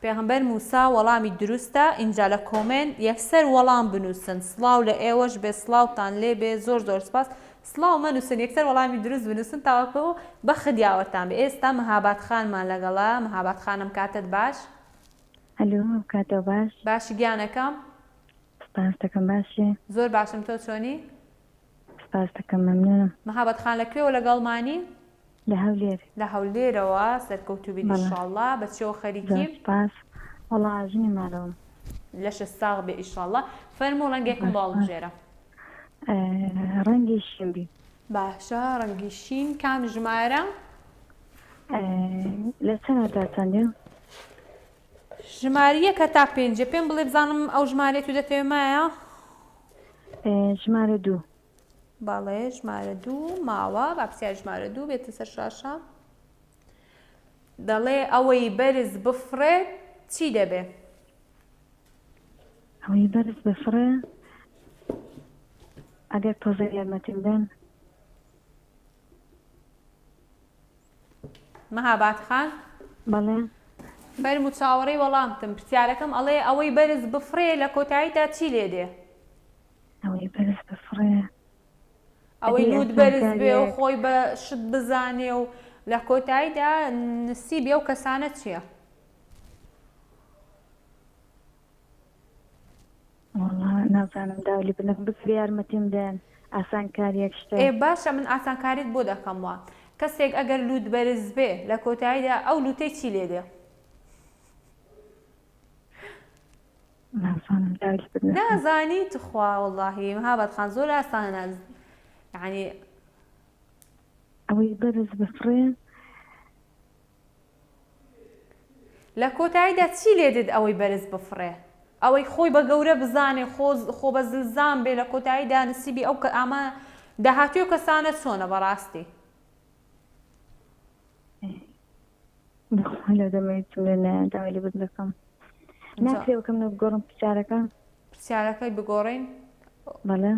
پێغەمبەر موسا وەڵامی دروستە. ئینجا لە کۆمنت یەکسەر وەڵام بنووسن. سڵاو لە ئێوەش بێ. سڵاوتان لێ بێ. زۆر زۆر سپاس. سڵاو مەنووسن یەکسەر وەڵامی دروست بنووسن تاوەکو بە خدیاوەرتان بێ. ئێستا مەهاباد خانمان لەگەڵا. مەهاباد خانم کاتت باش؟ هەلو کاتۆ باش. باشی گیانەکەم؟ سپاس دەکەم. باشی زۆر باشم. تۆ چۆنی؟ سپاس دەکەم. مەمنونم. مەهاباد خان لەکوێوە لەگەڵمانی؟ لە هەولێر لە هەولێرەوە سەرکەوتوو بیت بەڵێ. ئینشاءڵڵا بەچێوە زۆر خەریکی سپاس وەڵا ئاژنی ماڵەوە لەشە ساغ بێ ئینشاءڵڵا فەرموو ڕەنگێکم باڵبژێرە ڕەنگی شێنبی باشە ڕەنگی شین کام ژمارە لە چەندە چەندێ ژمارە کە تا پێنجە پێم بڵێ بزانم ئەو ژمارێت و دەتەوێ مایە ژمارە 2 باڵێ ژمارە 2 ماوە با پرسیار ژمارە 2 بێتە سەر شاشە دەڵێ ئەوەی بەرز بفرێت چی دەبێ ئەوەی بەرز بفرێ ئەگەر تۆزە یارمەتیم بدەن مەهاباد خان بەڵێ فەرموو چاوەڕێی وەڵامتم پرسیارەکەم ئەڵێ ئەوەی بەرز بفرێ لە کۆتاییدا چی لێ دێ ئەوەی بەرز بفرێ ئەوەی نوت بەرز بێ و خۆی بە شت بزانێ و لە کۆتاییدا نسیبی ئەو کەسانە چییە وەڵا نازانم داولی بنەک بکرێ یارمەتیم بدەن ئاسان کاریەک شتە ئێ باشە من ئاسانکاریت بۆ دەکەمەوە کەسێک ئەگەر لوت بەرز بێ لە کۆتاییدا ئەو لوتەی چی لێ دێ نازانم داولی بنەک نازانی تخوا وەڵڵاهی مەهاباد خان زۆر ئاسانە یعنی ئەوەی بەرز بفرێ لە کۆتاییدا چی لێ دێت ئەوەی بەرز بفڕێ ئەوەی خۆی بە گەورە بزانێ خۆ بە زلزان بێ لە کۆتاییدا نسیبی ئەو کە ئامە داهاتی و کەسانە چۆنە بەڕاستی بەخوا لە دەمەوێتم لێ داولی بنەکەم ناکرێوەکەم لە بگۆڕم پرسیارەکە پرسیارەکەی بگۆڕین بەڵێ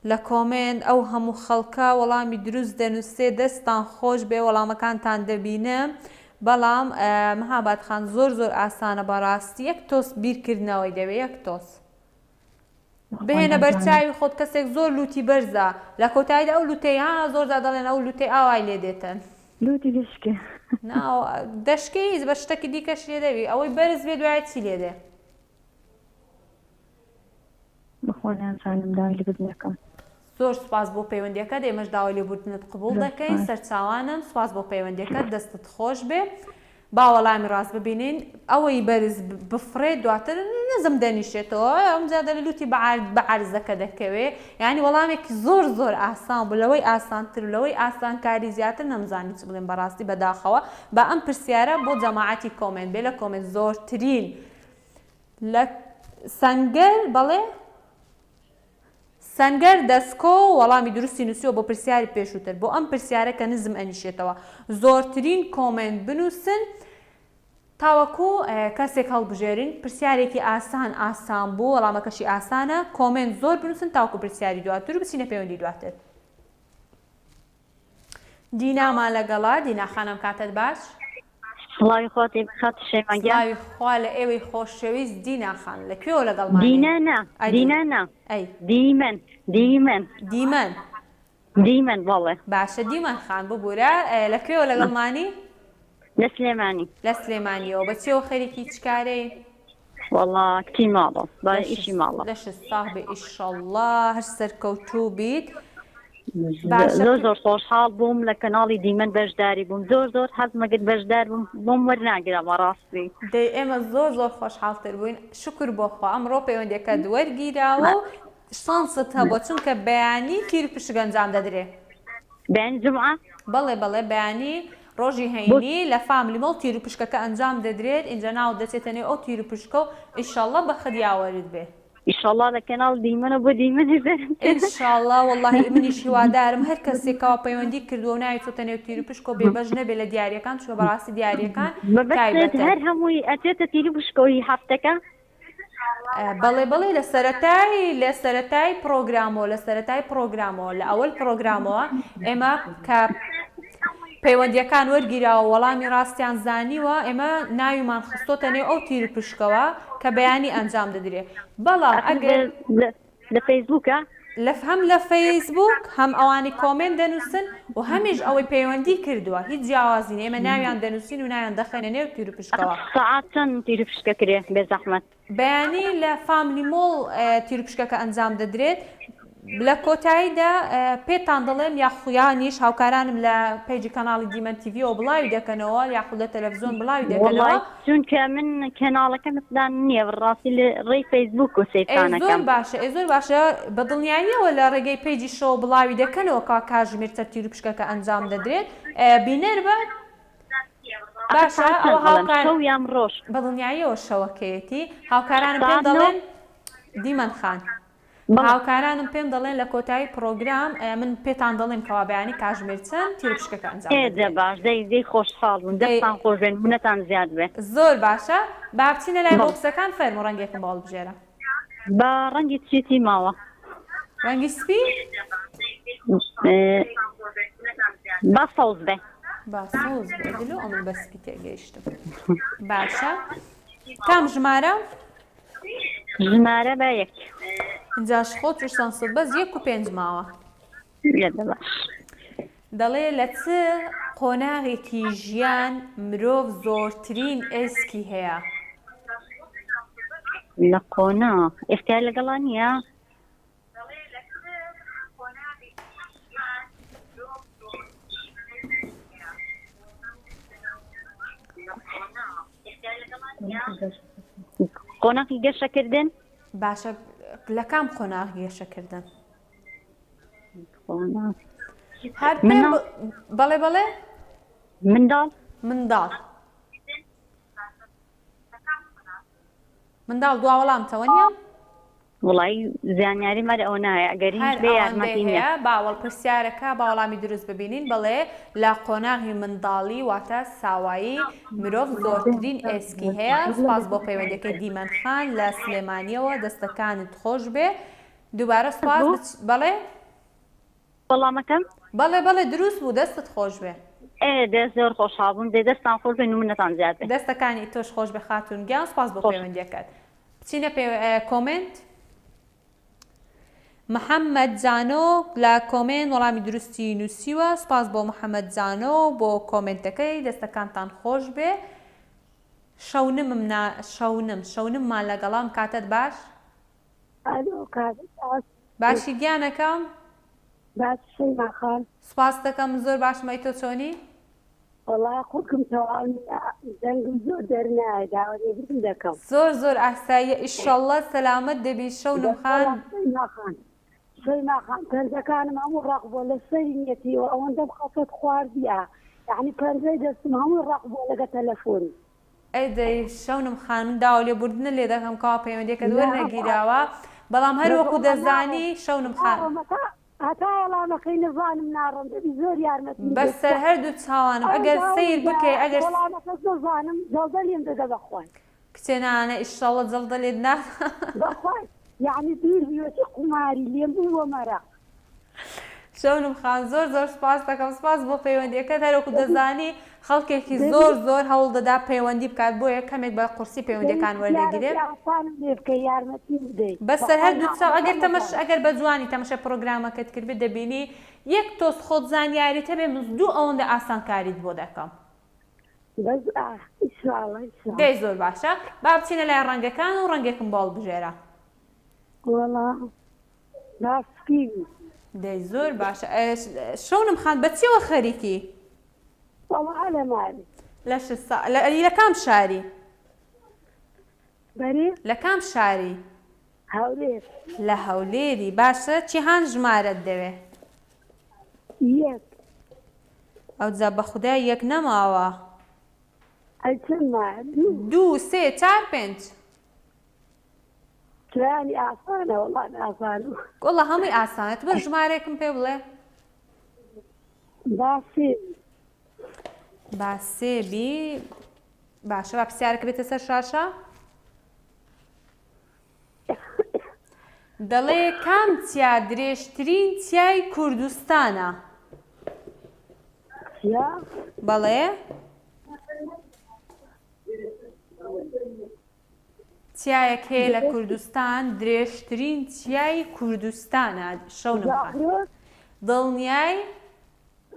لە کۆمنت ئەو هەموو خەڵکە وەڵامی دروست دەنووسێ دەستان خۆش بێ وەڵامەکانتان دەبینە بەڵام مەهاباد خان زۆر ئاسانە بەڕاستی یەک تۆس بیرکردنەوەی دەوێ یەک تۆس بهێنە بەرچاوی خۆت کەسێک زۆر لوتی بەرزە لە کۆتاییدا ئەو لوتەی زۆردا دەڵێن ئەو لوتەی ئاوای لێ دێتن لوتی دشکێ دەشکەی بە شتێکی دیکەش لێ دەوی ئەوەی بەرز بێ دوای چی لێ دێ بەخوا نازانم داولی بنەکەم زۆر سوپاس بۆ پەیوەندیەکەت ئێمەش داوای لێبوردنت قبوڵ دەکەین سەرچاوانم سوپاس بۆ پەیوەندیەکەت دەستت خۆش بێ با وەڵامی ڕاست ببینین ئەوەی بەرز بفرێت دواتر نزم دەنیشێتەوە ئەمجا دەڵێ لوتی بە عەرزەکە دەکەوێ یعنی وەڵامێکی زۆر ئاسان بوو لەوەی ئاسانتر و لەوەی ئاسانکاری زیاتر نەمزانی چ بڵێن بەڕاستی بەداخەوە با ئەم پرسیارە بۆ جەماعەتی کۆمنت بێ لە کۆمنت زۆرترین لە سەنگەر بەڵێ سەنگەر دەسکۆ وەڵامی درستی نووسیوە بۆ پرسیاری پێشووتر بۆ ئەم پرسیارە کە نزم ئەنیشێتەوە زۆرترین کۆمنت بنووسن تاوەکو کەسێک هەڵبژێرین پرسیارێکی ئاسان بوو وەڵامەکەشی ئاسانە کۆمنت زۆر بنووسن تاوەکو پرسیاری دواتر و بچینە پەیوەندی دواتر دینامان لەگەڵا دینا خانم کاتت باش سڵاوی خۆتی بخات شەیمانگیان سڵاوی خوا لە ئێوەی خۆشەویست دینا خان لەکوێوە لەگەڵمانێ دینانە دیمەن بەڵێ باشە دیمەن خان ببوورە لەکوێوە لەگەڵمانی لە سلێمانی لە سلێمانیەوە بەچێوە خەریکی چکارەی وەڵا کتی ماڵە با ئیشی ماڵە لەش ساحبێ ئیشەڵڵا هەر سەرکەوتوو بیت زۆر خۆشحاڵ بووم لە کەناڵی دیمەن بەشداری بووم زۆر حەزمەگەت بەشدار بووم وەرناگرم ڕاستی دەی ئێمە زۆر خۆشحاڵتر بووین شکر بۆخوا ئەمڕۆ پەیوەندیەکە وەرگیراوە و شانست هەبووە چونکە بەیانی تیر و پشک ئەنجام دەدرێ بەیانی جومعە بەڵێ بەیانی ڕۆژی هەینی لە فامیلی مەڵ تیر و پشکەکە ئەنجام دەدرێت ئینجا ناو دەچێتە نێو ئەو تیر و پشکە و ئیشەڵڵا بە خەدیاوەرت بێ ئیشەڵڵا لە کەناڵ دیمەنە بۆ دیمەنی بێرم ئینشاڵڵا وەڵڵاهی منیش هیوادارم هەر کەسێکەوە پەیوەندی کردووە و ناویچۆتە نێو تیر و پشک و بێبەش نەبێ لە دیاریەکان چوە بەڕاستی دیاریەکان تایبەتە هەر هەمووی ئەچێتە تیری پشکەوەی هەفتەکە بەڵێ لە سەرەتای پرۆگرامەوە لە ئەوەل پرۆگرامەوە ئێمە کە پەیوەندیەکان وەرگیراوە وەڵامی ڕاستیان زانیوە ئێمە ناویمان خستۆتە نێو ئەو تیر و پشکەوە کە بەیانی ئەنجام دەدرێت بەڵام ئەگەر لە فەیسبووکە هەم لە فەیسبوک هەم ئەوانی کۆمنت دەنووسن و هەمیش ئەوەی پەیوەندی کردووە هیچ جیاوازی ئێمە ناویان دەنووسین و ناویان دەخێنە نێو تیر و پشکەوە. ساعات چەند تیر و پشکە کرێ بێ زەحمەت؟ بەیانی لە فاملی مۆڵ تیر و پشکەکە ئەنجام دەدرێت. لە کۆتاییدا پێتان دەڵێم یاخویانیش هاوکارانم لە پیجی کەناڵی دیمەن تیڤیەوە بڵاوی دەکەنەوە یاخود لە تەلەڤیزۆن بڵاوی دەکەنەوە چونکە من کەناڵەکە مثلان نییە ڕاستی لە ڕێی فەیسبوک و سەیرانەکەم. زۆر باشە زۆر باشە بە دڵنیاییەوە لە ڕێگەی پیجی شەوە بڵاوی دەکەنەوە کا کاژمێر چەند تیر و پشکەکە ئەنجام دەدرێت بینەر بە باشە ئەو هاوکار یام ڕۆژ بە دڵنیاییەوە شەوەکەیەتی هاوکارانم پێم دەڵێن دیمەن خان هاوکارانم پێم دەڵێن لە کۆتایی پرۆگرام من پێتان دەڵێم کەوا بەیانی کاژمێر چەند تیر و پشکەکە ئەنجام دەدرێت. باش دەی خۆشحاڵ بوون دەستان خۆش بێن بوونەتان زیاد بێ. زۆر باشە با بچینە لای بۆکسەکان فەرموو ڕەنگێکم باڵ بژێرە. بە ڕەنگی چیتی ماوە؟ ڕەنگی سپی؟ با سەوز بێ. با سەوز بێ دلو ئەمن بە سپی تێگەیشتم. باشە کام ژمارە؟ ژمارە بە یەک. اینجاش خۆ چشتان سڵ بەس 1 و 5 ماوە. دەڵێ لە چ قۆناغێکی ژیان مرۆڤ زۆرترین ئێسکی هەیە؟ لە قۆناغ ئێختیار لەگەڵا نییە؟ قۆناغی گەشەکردن؟ باشە لە کام قۆناغ گێشەکردن؟ بەڵێ بەڵێ منداڵ منداڵ منداڵ دوا وەڵامتەوە نییە؟ وڵی زانیاری مەرە ئەو نایە ئەگەری بێ یارمەتی نییە. باوەڵ پرسیارەکە با وەڵامی دروست ببینین بڵێ لە قۆناغی منداڵی واتە ساوایی مرۆڤ زۆرترین ئێسکی هەیە. سپاس بۆ پەیوەندەکەی دیمەن خان لە سلێمانیەوە دەستەکانت خۆش بێ. دووبارە سپاس بەڵێ وەڵامەکەم بەڵێ دروست بوو دەستت خۆش بێ. دەست زۆر خۆشحاڵ بووم دێ دەستان خۆش بێن و منەتان زیاد بێ. دەستەکانی تۆش خۆش بێ خاتون گیان. سپاس بۆ پەیوەندیەکەت. بچینە کۆمنت. محەممەد جانۆ لە کۆمنت وەڵامی دروستی نووسیوە. سپاس بۆ محەممەد جانۆ بۆ کۆمنتەکەی دەستەکانتان خۆش بێ. شەونممان لەگەڵام کاتت باش؟ باشی گیانەکەم؟ سپاس دەکەم زۆر باشمەی تۆ چۆنی؟ وڵای خۆکم تەواو دەنگم زۆر دەرنایە داوەێ دەکەم. زۆر ئاساییە ئیشەڵڵە سەلامەت دەبی شەونم خان. سەیماخان پەنجەکانم هەموو ڕق بۆ لە سەری نیەتیەوە ئەوەندە بخەفەت خواردیە یعنی پەنجەی دەستم هەموو ڕق بۆ لەگە تەلەفۆنی. ئەی شەونم خان من داوا لێبوردنە لێ دەکەم کاوا پەیوەندیەکە وەرنەگیراوە بەڵام هەروەکو دەزانی شەونم خان هەتا وەڵامەکەی نەزانم ناڕم دەبی زۆر یارمەتی بەسەر هەردوو چاوانم ئەگەر سیر بکەی ئەگەر وەڵامەکە زۆزانم جەڵدە لێم دەدە بەخوای کچێنانە ئیشەڵڵە جەڵدە لێت نا بەخوای یعنی بیروێتی قوماری لێم بووە مەرە. شەونم خان زۆر سپاس دەکەم سپاس بۆ پەیوەندیەکەت هەروەکو دەزانی خەڵکێکی زۆر هەوڵ دەدا پەیوەندی بکات بۆیە کەمێک بە قورسی پەیوەندیەکان وەرنەگیرێت بەسەر هەردوو چاو ئەگەر بە جوانی تەمەشە پرۆگرامەکەت کرد دەبینی یەک تۆس خۆت زانیاریت هەبێ دوو ئەوەندە ئاسانکاریت بۆ دەکەم. دەی زۆر باشە با بچینە لای ڕەنگەکان و ڕەنگێکم باڵ بژێرە. دەی زۆر باشە شەونم خان بە چیوە خەریکی؟ لە کام شاری؟ لە کام شاری؟ لە هەولێری. باشە چیهان ژمارەت دەوێ؟ ئەو جا بە خودای یەک نەماوە 2 3 4 5 وڵا هەمووی ئاسانێت بە ژمارێکم پێ بڵێ باسێبی باشە با پرسیارەکە بێتە سەر شاشە دەڵێ کام چیا درێژترین چیای کوردستانە؟ بەڵێ چیایەک هەیە لە کوردستان درێژترین چیای کوردستانە شەو نمخان دڵنیای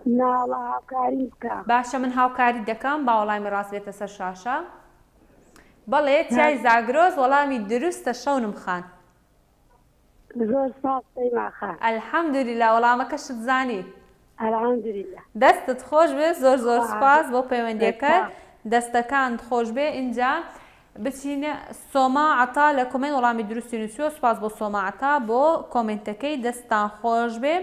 ناڵە هاوکاری بکە باشە من هاوکاری دەکەم با وەڵامی ڕاست بێتە سەر شاشە بەڵێ چای زاگرۆز وەڵامی دروستە شەو نمخان زۆر ساڵ سەیماخان ئەلحەمدولیلا وەڵامەکەشت زانی ئەلحەمدولیلا دەستت خۆش بێ زۆر زۆر سپاس بۆ پەیوەندیەکەت دەستەکان خۆش بێ اینجا بچینە سۆما عەتا لە کۆمنت وەڵامی دروستی نووسیوە سپاس بۆ سۆما عەتا بۆ کۆمنتەکەی دەستان خۆش بێ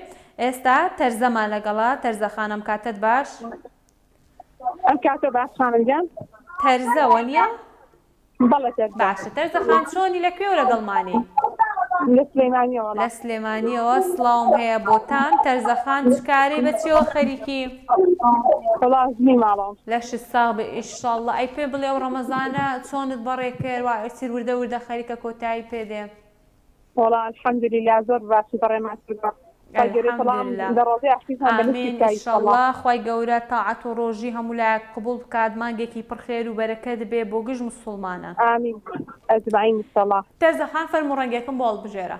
ئێستا تەرزەمان لەگەڵا تەرزە خانم کاتت باش ئەم کاتە باش خانمجان تەرزەوە نییە بەڵێ تەرزە باشە تەرزە خان چۆنی لەکوێوە لەگەڵمانی لە سلێمانیەوە لە سلێمانیەوە سڵاوم هەیە بۆتان تەرزەخان چکاری بەچیەوە خەریکی وڵازمی ماڵەوە لە شت ساغ بە ئیشەڵڵا ئەی پێ بڵێ و ڕەمەزانە چۆنت بەڕێ کرد وا ئەسیر وردە وردە خەریکە کۆتایی پێدێ وڵا الحەمدولیلا زۆر باشی بەڕێمان کردوە ئامین ئیشەڵڵا خوای گەورە تاعەت و ڕۆژی هەموو لایەک قبوڵ بکات مانگێکی پڕخێر و بەرەکەت بێ بۆ گژ موسڵمانە ئامین ئەجمعین ئیشەڵڵا تەرزەخان فەرموو ڕەنگێکم بۆ هەڵبژێرە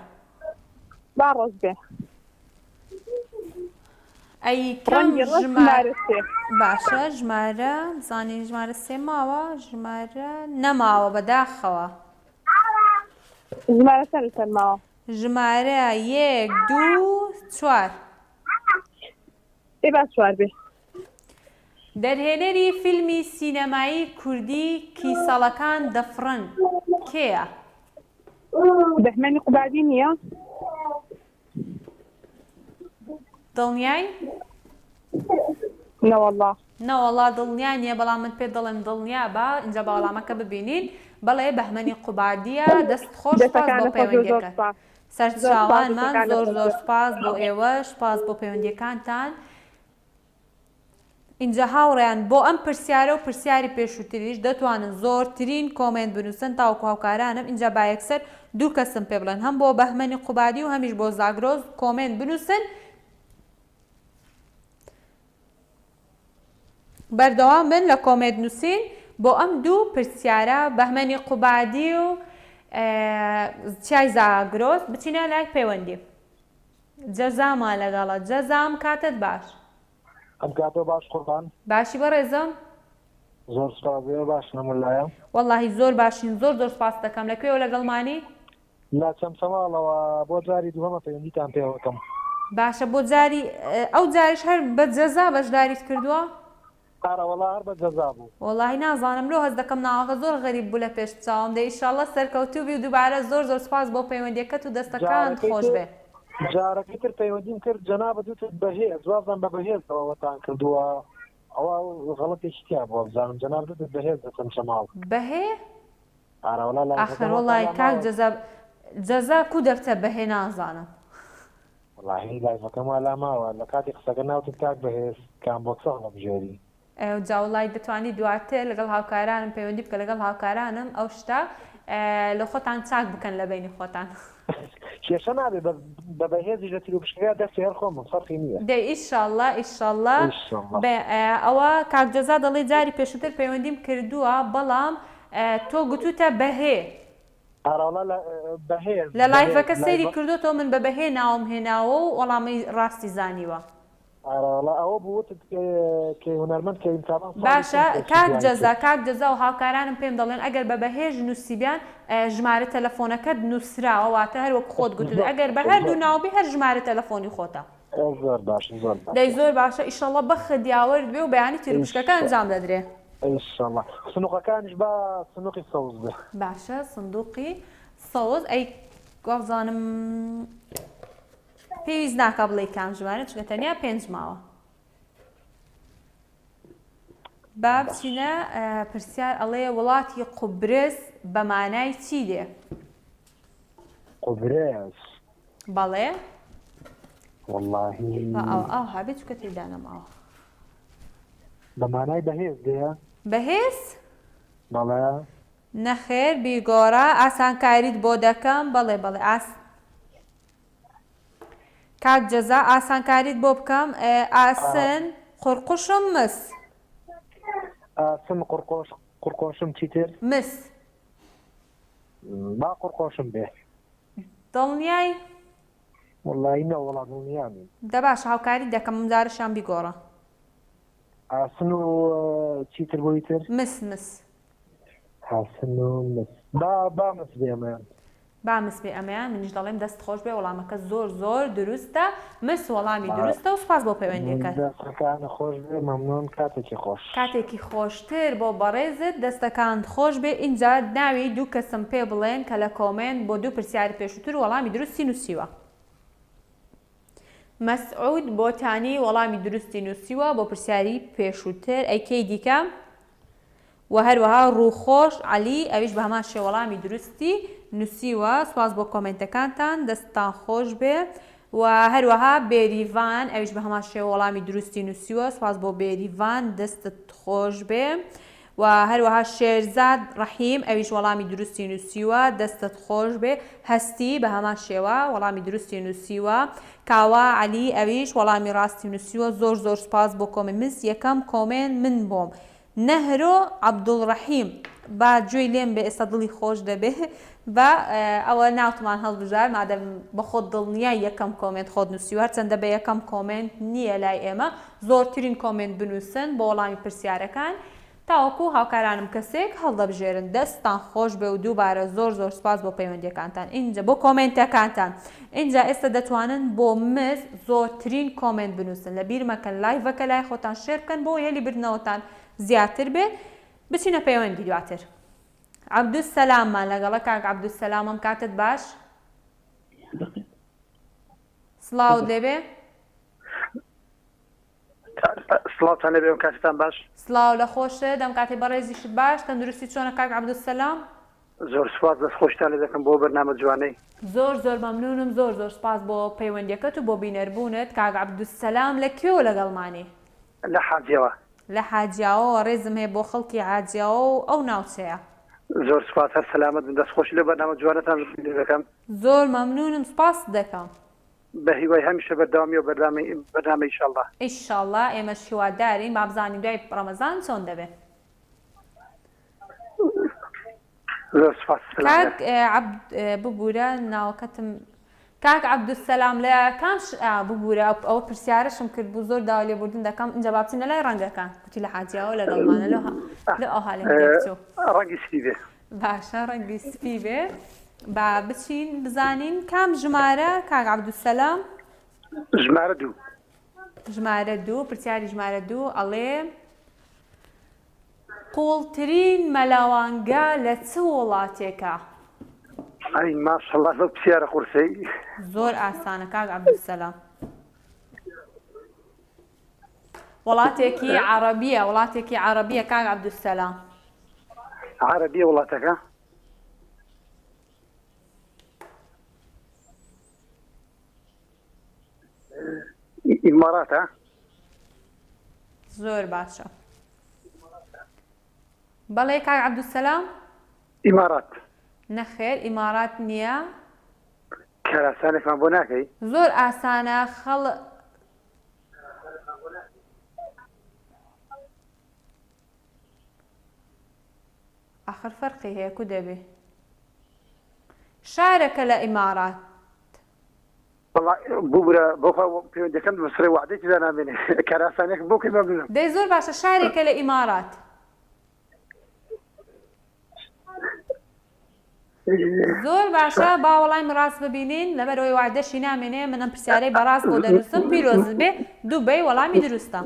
با ڕۆژ بێ ئەی کەم ژمارە باشە ژمارە زانی ژمارە سێ ماوە ژمارە نەماوە بەداخەوە ژمارە چەند ماوە ژمارە 1 2 4 ێ باش 4 بێ دەرهێنەری فیلمی سینەمایی کوردی کیسەڵەکان دەفڕن کێیە؟ بەهمەنی قوبادی نییە؟ دڵنیای؟ نەوەڵڵا نەوەڵڵا دڵنیا نییە بەڵام من پێ دەڵێم دڵنیا بە اینجا باوەڵامەکە ببینین بەڵێ بەهمەنی قوبادیە دەست خۆش سپاس بۆ پەیوەندیەکە سەرچاوانمان زۆر زۆر سپاس بۆ ئێوەش سپاس بۆ پەیوەندیەکانتان اینجا هاوڕێیان بۆ ئەم پرسیارە و پرسیاری پێشووتریش دەتوانن زۆرترین کۆمنت بنووسن تاوەکو هاوکارانم اینجا با یەکسەر دوو کەسم پێ بڵێن هەم بۆ بەهمەنی قوبادی و هەمیش بۆ زاگرۆز کۆمنت بنووسن بەردەوام بن لە کۆمنت نووسین بۆ ئەم دوو پرسیارە بەهمەنی قوبادی و چای زاگرۆز بچینە لای پەیوەندی جەزامان لەگەڵە جەزام کاتت باش ئەم کاتۆ باش قوربان باشی بەڕێزم زۆر سپاس باش نەمولایە وەڵڵاهی زۆر باشین زۆر زۆر سپاس دەکەم لەکوێوە لەگەڵمانی لا چەند سەواڵەوە بۆ جاری دووەمە پەیوەندیتان پێوەکەم باشە بۆ جاری ئەو جاریش هەر بە جەزا بەشداریت کردووە وەڵا هەر بە جەزا بوو وەڵڵاهی نازانم لۆ هەست دەکەم ناوەکە زۆر غەریب بوو لە پێش چاوم دە ئیشەڵڵا سەرکەوتوو بی و دووبارە زۆر زۆر سپاس بۆ پەیوەندیەکەت و دەستەکان خۆش بێ جارەکەی تر پەیوەندیم کرد جەنابە دووتت بەهێز وازم بە بەهێزەوەتان کردووە ئەوە غەڵەتێکی تیا بۆ بزانم جەناب دووتت بەهێز دەچم شەماڵ بەهێ ئاخر وەڵڵاهی کاک جەزا کو دەبتە بەهێ نازانم وەڵڵاهی لایڤەکەم وا لاماوە لە کاتی قسەکە ناوتت کاک بەهێز کام بۆ سەڵە بژێری جاوڵای دەتوانانی دواتر لەگەڵ هاوکارانم پەیوەندی بکە لەگەڵ هاوکارانم ئەو شتا لە خۆتان چاک بکەن لە بینی خۆتان کێشە نابێ بە بەهێزی لە تیرۆپشکەکە دەستی هەر خۆم فەرقی نییە دەی ئیشەڵڵا ئیشەڵڵا ئەوە کاک جەزا دەڵێ جاری پێشووتر پەیوەندیم کردووە بەڵام تۆ گوتوتە بەهێ لە لایڤەکە سەیری کردوتەوە من بە بەهێ ناوم هێناوە و وەڵامی ڕاستی زانیوە باشە کاک جەزا و هاوکارانم پێم دەڵێن ئەگەر بە بەهێژ نووسیبیان ژمارە تەلەفۆنەکەت نووسراوە واتە هەر وەک خۆت گوتت ئەگەر بە هەردوو ناوبی هەر ژمارە تەلەفۆنی خۆتە دەی زۆر باشە ئیشەڵڵا بەخە دیاوەرد بێ و بەیانی تیرمشکەکە ئەنجام دەدرێ سنووقەکانیش بە سنووقی سەوز بێ باشە سندوقی سەوز ئەی گوازانم پێویست ناکە بڵێ کام ژمارە چونکە تەنیا 5 ماوە با بچینە پرسیار ئەڵێ وڵاتی قوبرس بە مانای چی دێ؟ قوبرس بەڵێ وەڵڵاهی ئەو هەبێت چونکە تێدا نەماوە بە مانای بەهێز دێ بەهێز؟ بەڵێ نەخێر بیگۆڕە ئاسانکاریت بۆ دەکەم بەڵێ کاک جەزا ئاسانکاریت بۆ بکەم ئاسن قورقوشم مس ئاسن قورقۆشم چیتر مس با قڕقۆشم بێ دڵنیای وڵی نە وڵا دڵنیامی دە باش هاوکاری دەکەم مزارشان بیگۆڕە ئاسن و چیتر بۆی تر مس حسن و مس با مس بێمەیان با مسبێ ئەمەیان منیش دەڵێم دەست خۆش بێ وەڵامەکە زۆر دروستە مس وەڵامی دروستە و سپاس بۆ پەیوەندیەکەت دەستەکانە خۆش بێ مەمنون کاتێکی خۆش کاتێکی خۆشتر بۆ بەڕێزت دەستەکان خۆش بێ اینجا ناوی دوو کەسم پێ بڵێن کە لە کۆمنت بۆ دوو پرسیاری پێشووتر وەڵامی درستی نووسیوە مەسعود بۆتانی وەڵامی درستی نووسیوە بۆ پرسیاری پێشووتر ئەیکەی دیکە و هەروەها ڕووخۆش عەلی ئەویش بە هەمان شێوە وەڵامی درستی نووسیوە سواز بۆ کۆمنتەکانتان دەستان خۆش بێ و هەروەها بێریڤان ئەویش بە هەمان شێوە وەڵامی درستی نووسیوە سواز بۆ بێریڤان دەستت خۆش بێ و هەروەها شێرزاد ڕەحیم ئەویش وەڵامی درستی نووسیوە دەستت خۆش بێ هەستی بە هەمان شێوە وەڵامی درستی نووسیوە کاوا عەلی ئەویش وەڵامی ڕاستی نووسیوە زۆر سپاس بۆ کۆمنت یەکەم کۆمنت من بۆم نەهرۆ عەبدوڵڕەحیم با گوێی لێم بێ ئێستا دڵی خۆش دەبێ بە ئەوە ناوتمان هەڵبژار مادەم بە خۆت دڵنیای یەکەم کۆمنت خۆت نووسیوە هەرچەندە بە یەکەم کۆمنت نییە لای ئێمە زۆرترین کۆمنت بنووسن بۆ وەڵامی پرسیارەکان تاوەکو هاوکارانم کەسێک هەڵدەبژێرن دەستان خۆش بێ و دووبارە زۆر سپاس بۆ پەیوەندیەکانتان اینجا بۆ کۆمنتەکانتان اینجا ئێستا دەتوانن بۆ مس زۆرترین کۆمنت بنووسن لە بیر مەکەن لایڤەکە لای خۆتان شێر بکەن بۆ هێلی بردنەوەتان زیاتر بێ بچینە پەیوەندی دواتر عەبدوسەلاممان لەگەڵە کاک عەبدوسەلامم کاتت باش سڵاو دەبێ سڵاوتان لەبێ و کاتتان باش سڵاو لە خۆشە دەم کاتێ بەڕێزیشت باش تەندروستی چۆنە کاک عەبدوسەلام زۆر سپاس دەست خۆشتان لێ دەکەم بۆ بەرنامە جوانەی زۆر مەمنونم زۆر سپاس بۆ پەیوەندیەکەت و بۆ بینەربوونت کاک عەبدوسەلام لە کوێوە لەگەڵمانی لە حاجیەوە لە حاجیاوە ڕێزم هەیە بۆ خەڵکی حاجیاوە و ئەو ناوچەیە زۆر سپاس هەر سەلامەت بن دەست خۆشی لە بەرنامە جوانەتان لێ دەکەم زۆر مەمنونم سپاس دەکەم بە هیوای هەمیشە بەردەوامی و بەرنامە ئینشاءڵڵا ئینشاءڵڵا ئێمەش هیوادارین با بزانین دوای ڕەمەزان چۆن دەبێت زۆر سپاس کاک ببوورە ناوەکەتم کاک عەبدوسەلام لە کام ببوورە ئەوە پرسیارەشم کرد بوو زۆر داوا لێبوردن دەکەم اینجا با بچینە لای ڕەنگەکان گوتی لە حاجیاوە لەگەڵمانە لە ئەو حالێ ڕەنگی سپی بێ باشە ڕەنگی سپی بێ با بچین بزانین کام ژمارە کاک عەبدوسەلام ژمارە دوو پرسیاری ژمارە دوو ئەڵێ قوڵترین مەلاوانگە لە چ وڵاتێکە ئەی ماشەڵڵا زۆر پرسیارە قورسەی زۆر ئاسانە کاک عەبدوسەلام وڵاتێکی عەرەبیە کاک عەبدوسەلام عەرەبیە وڵاتەکە ئیماراتە زۆر باشە بەڵێ کاک عەبدوسەلام ئیمارات نەخێر ئیمارات نییە کاراسانێکمان بۆ ناکەی زۆر ئاسانە آخر فەرقی هەیە کو دەبێ شارەکە لە ئیمارات بوورە بۆ پەیوەندیەکەم بەسڕێ وعدەیەکی دانامێنێ کاراسانێک بۆ کەی مەمنونم دەی زۆر باشە شارێکە لە ئیمارات زۆر باشە با وەڵامی ڕاست ببینین لەبەرەوەی وعدەشی نامێنێ منم پرسیارەی بەڕاست بۆ دەنووسم پیرۆز بێ دووبەی وەڵامی دروستە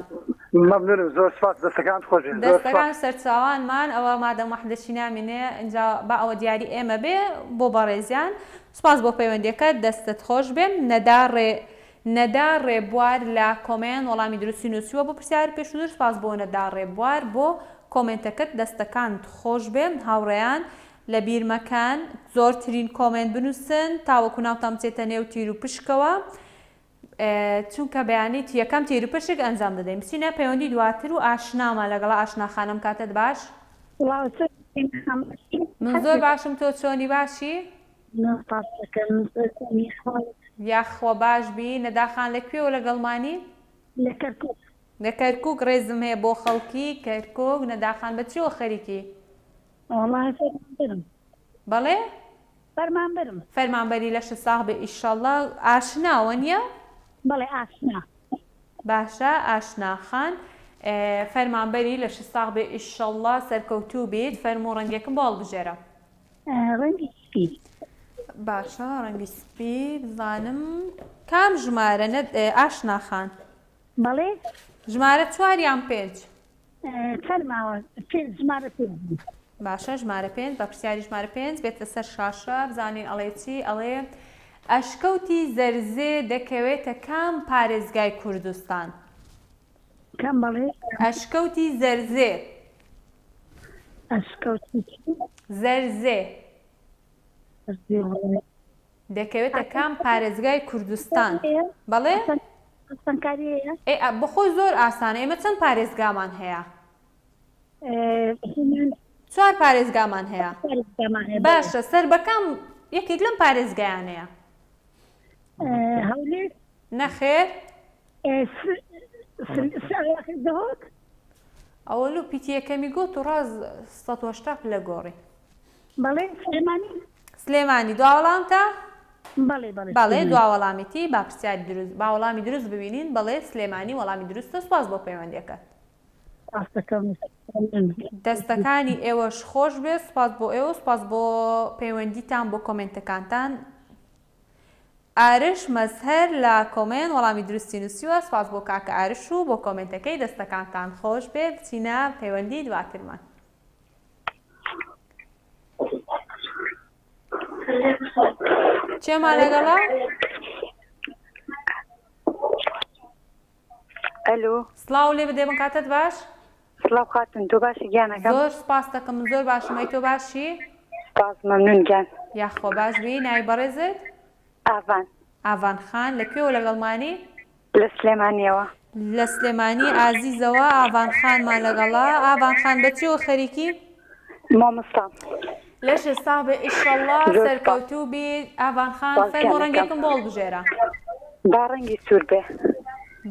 مەمنونم زۆر سپاس دەستەکان خۆش بێن دەستەکان سەرچاوانمان ئەوە مادەم وەحدەشی نامێنێ اینجا با ئەوە دیاری ئێمە بێ بۆ بەڕێزیان سپاس بۆ پەیوەندیەکەت دەستت خۆش بێن نەدا ڕێبوار لە کۆمنت وەڵامی درستی نووسیوە بۆ پرسیاری پێشووتر سپاس بۆ نەدا ڕێبوار بۆ کۆمنتەکەت دەستەکانت خۆش بێن هاوڕێیان لە بیرمەکان زۆرترین کۆمنت بنووسن تاوەکو ناوتان بچێتە نێو تیر و پشکەوە چونکە بەیانیت یەکەم تیر و پشک ئەنجام دەدەین بچینە پەیوەندی دواتر و ئاشنامان لەگەڵ ئاشناخانم کاتت باش من زۆر باشم تۆ چۆنی باشی یاخوا باش بی نەداخان لەکوێوە لەگەڵمانی لە کەرکووک ڕێزم هەیە بۆ خەڵکی کەرکووک نەداخان بە چیوە خەریکی بەڵێ فەرمانبەرم فەرمانبەری لە شساغبێ ئیشەڵڵا ئاشناوە نییە؟ بەڵێ ئاشنا باشە ئاشناخان فەرمانبەری لە شساغبێ ئیشەڵڵا سەرکەوتوو بێت فەرموو ڕەنگێکم بۆ هەڵبژێرە ڕەنگی سپی باشە ڕەنگی سپی بزانم کام ژمارە ئاشناخان بەڵێ ژمارە 4 یان 5 فەرماوە ژمارە 5 باشە ژمارە 5 بە پرسیاری ژمارە 5 بێتە سەر شاشە بزانین ئەڵێ چی ئەڵێ ئەشکەوتی زەرزێ دەکەوێتە کام پارێزگای کوردستان کام بەڵێ ئەشکەوتی زەرزێ ئەشکەوتی زەرزێ دەکەوێتە کام پارێزگای کوردستان بەڵێ بەخۆی زۆر ئاسانە ئێمە چەند پارێزگامان هەیە 4 پارێزگامان هەیە باشە سەر بەکەم یەکێک لەم پارێزگایانەیە هەولێر نەخێر دەهۆت ئەوەلو پیتیەکەمی گوت و ڕاز 180 لە گۆڕی بەڵێ سلێمانی سلێمانی دواوەڵامتە؟ بەڵێ دواوەڵامیتی با پرسیاری دروست با وەڵامی دروست ببینین بەڵێ سلێمانی وەڵامی دروستە سواز بۆ پەیوەندیەکەت دەستەکانی ئێوەش خۆش بێت سپاس بۆ ئێوە سپاس بۆ پەیوەندیتان بۆ کۆمنتەکانتان ئارش مەزهەر لە کۆمنت وەڵامی درستی نووسیوە سپاس بۆ کاکە ئارش و بۆ کۆمنتەکەی دەستەکانتان خۆش بێ بچینە پەیوەندی دواترمان چێمان لەگەڵا؟ ئەلو سڵاو لێ بدێ من کاتت باش؟ سڵاو خاتون تۆ باشی گیانەکەم زۆر سپاس دەکەم زۆر باشم ئەی تۆ باشی؟ سپاس مەمنون گیان یاخۆ باش بی ناوی بەڕێزت؟ ئاڤان ئاڤان خان لەکوێوە لەگەڵمانی؟ لە سلێمانیەوە لە سلێمانی ئازیزەوە ئاڤان خانمان لەگەڵا ئاڤان خان بەچیەوە خەریکی؟ مامۆستا لە شێستا بە ئیشەڵڵا سەرکەوتوو بیت ئاڤان خان فەرموو ڕەنگێکم بۆ هەڵبژێرە با ڕەنگی سوور بێ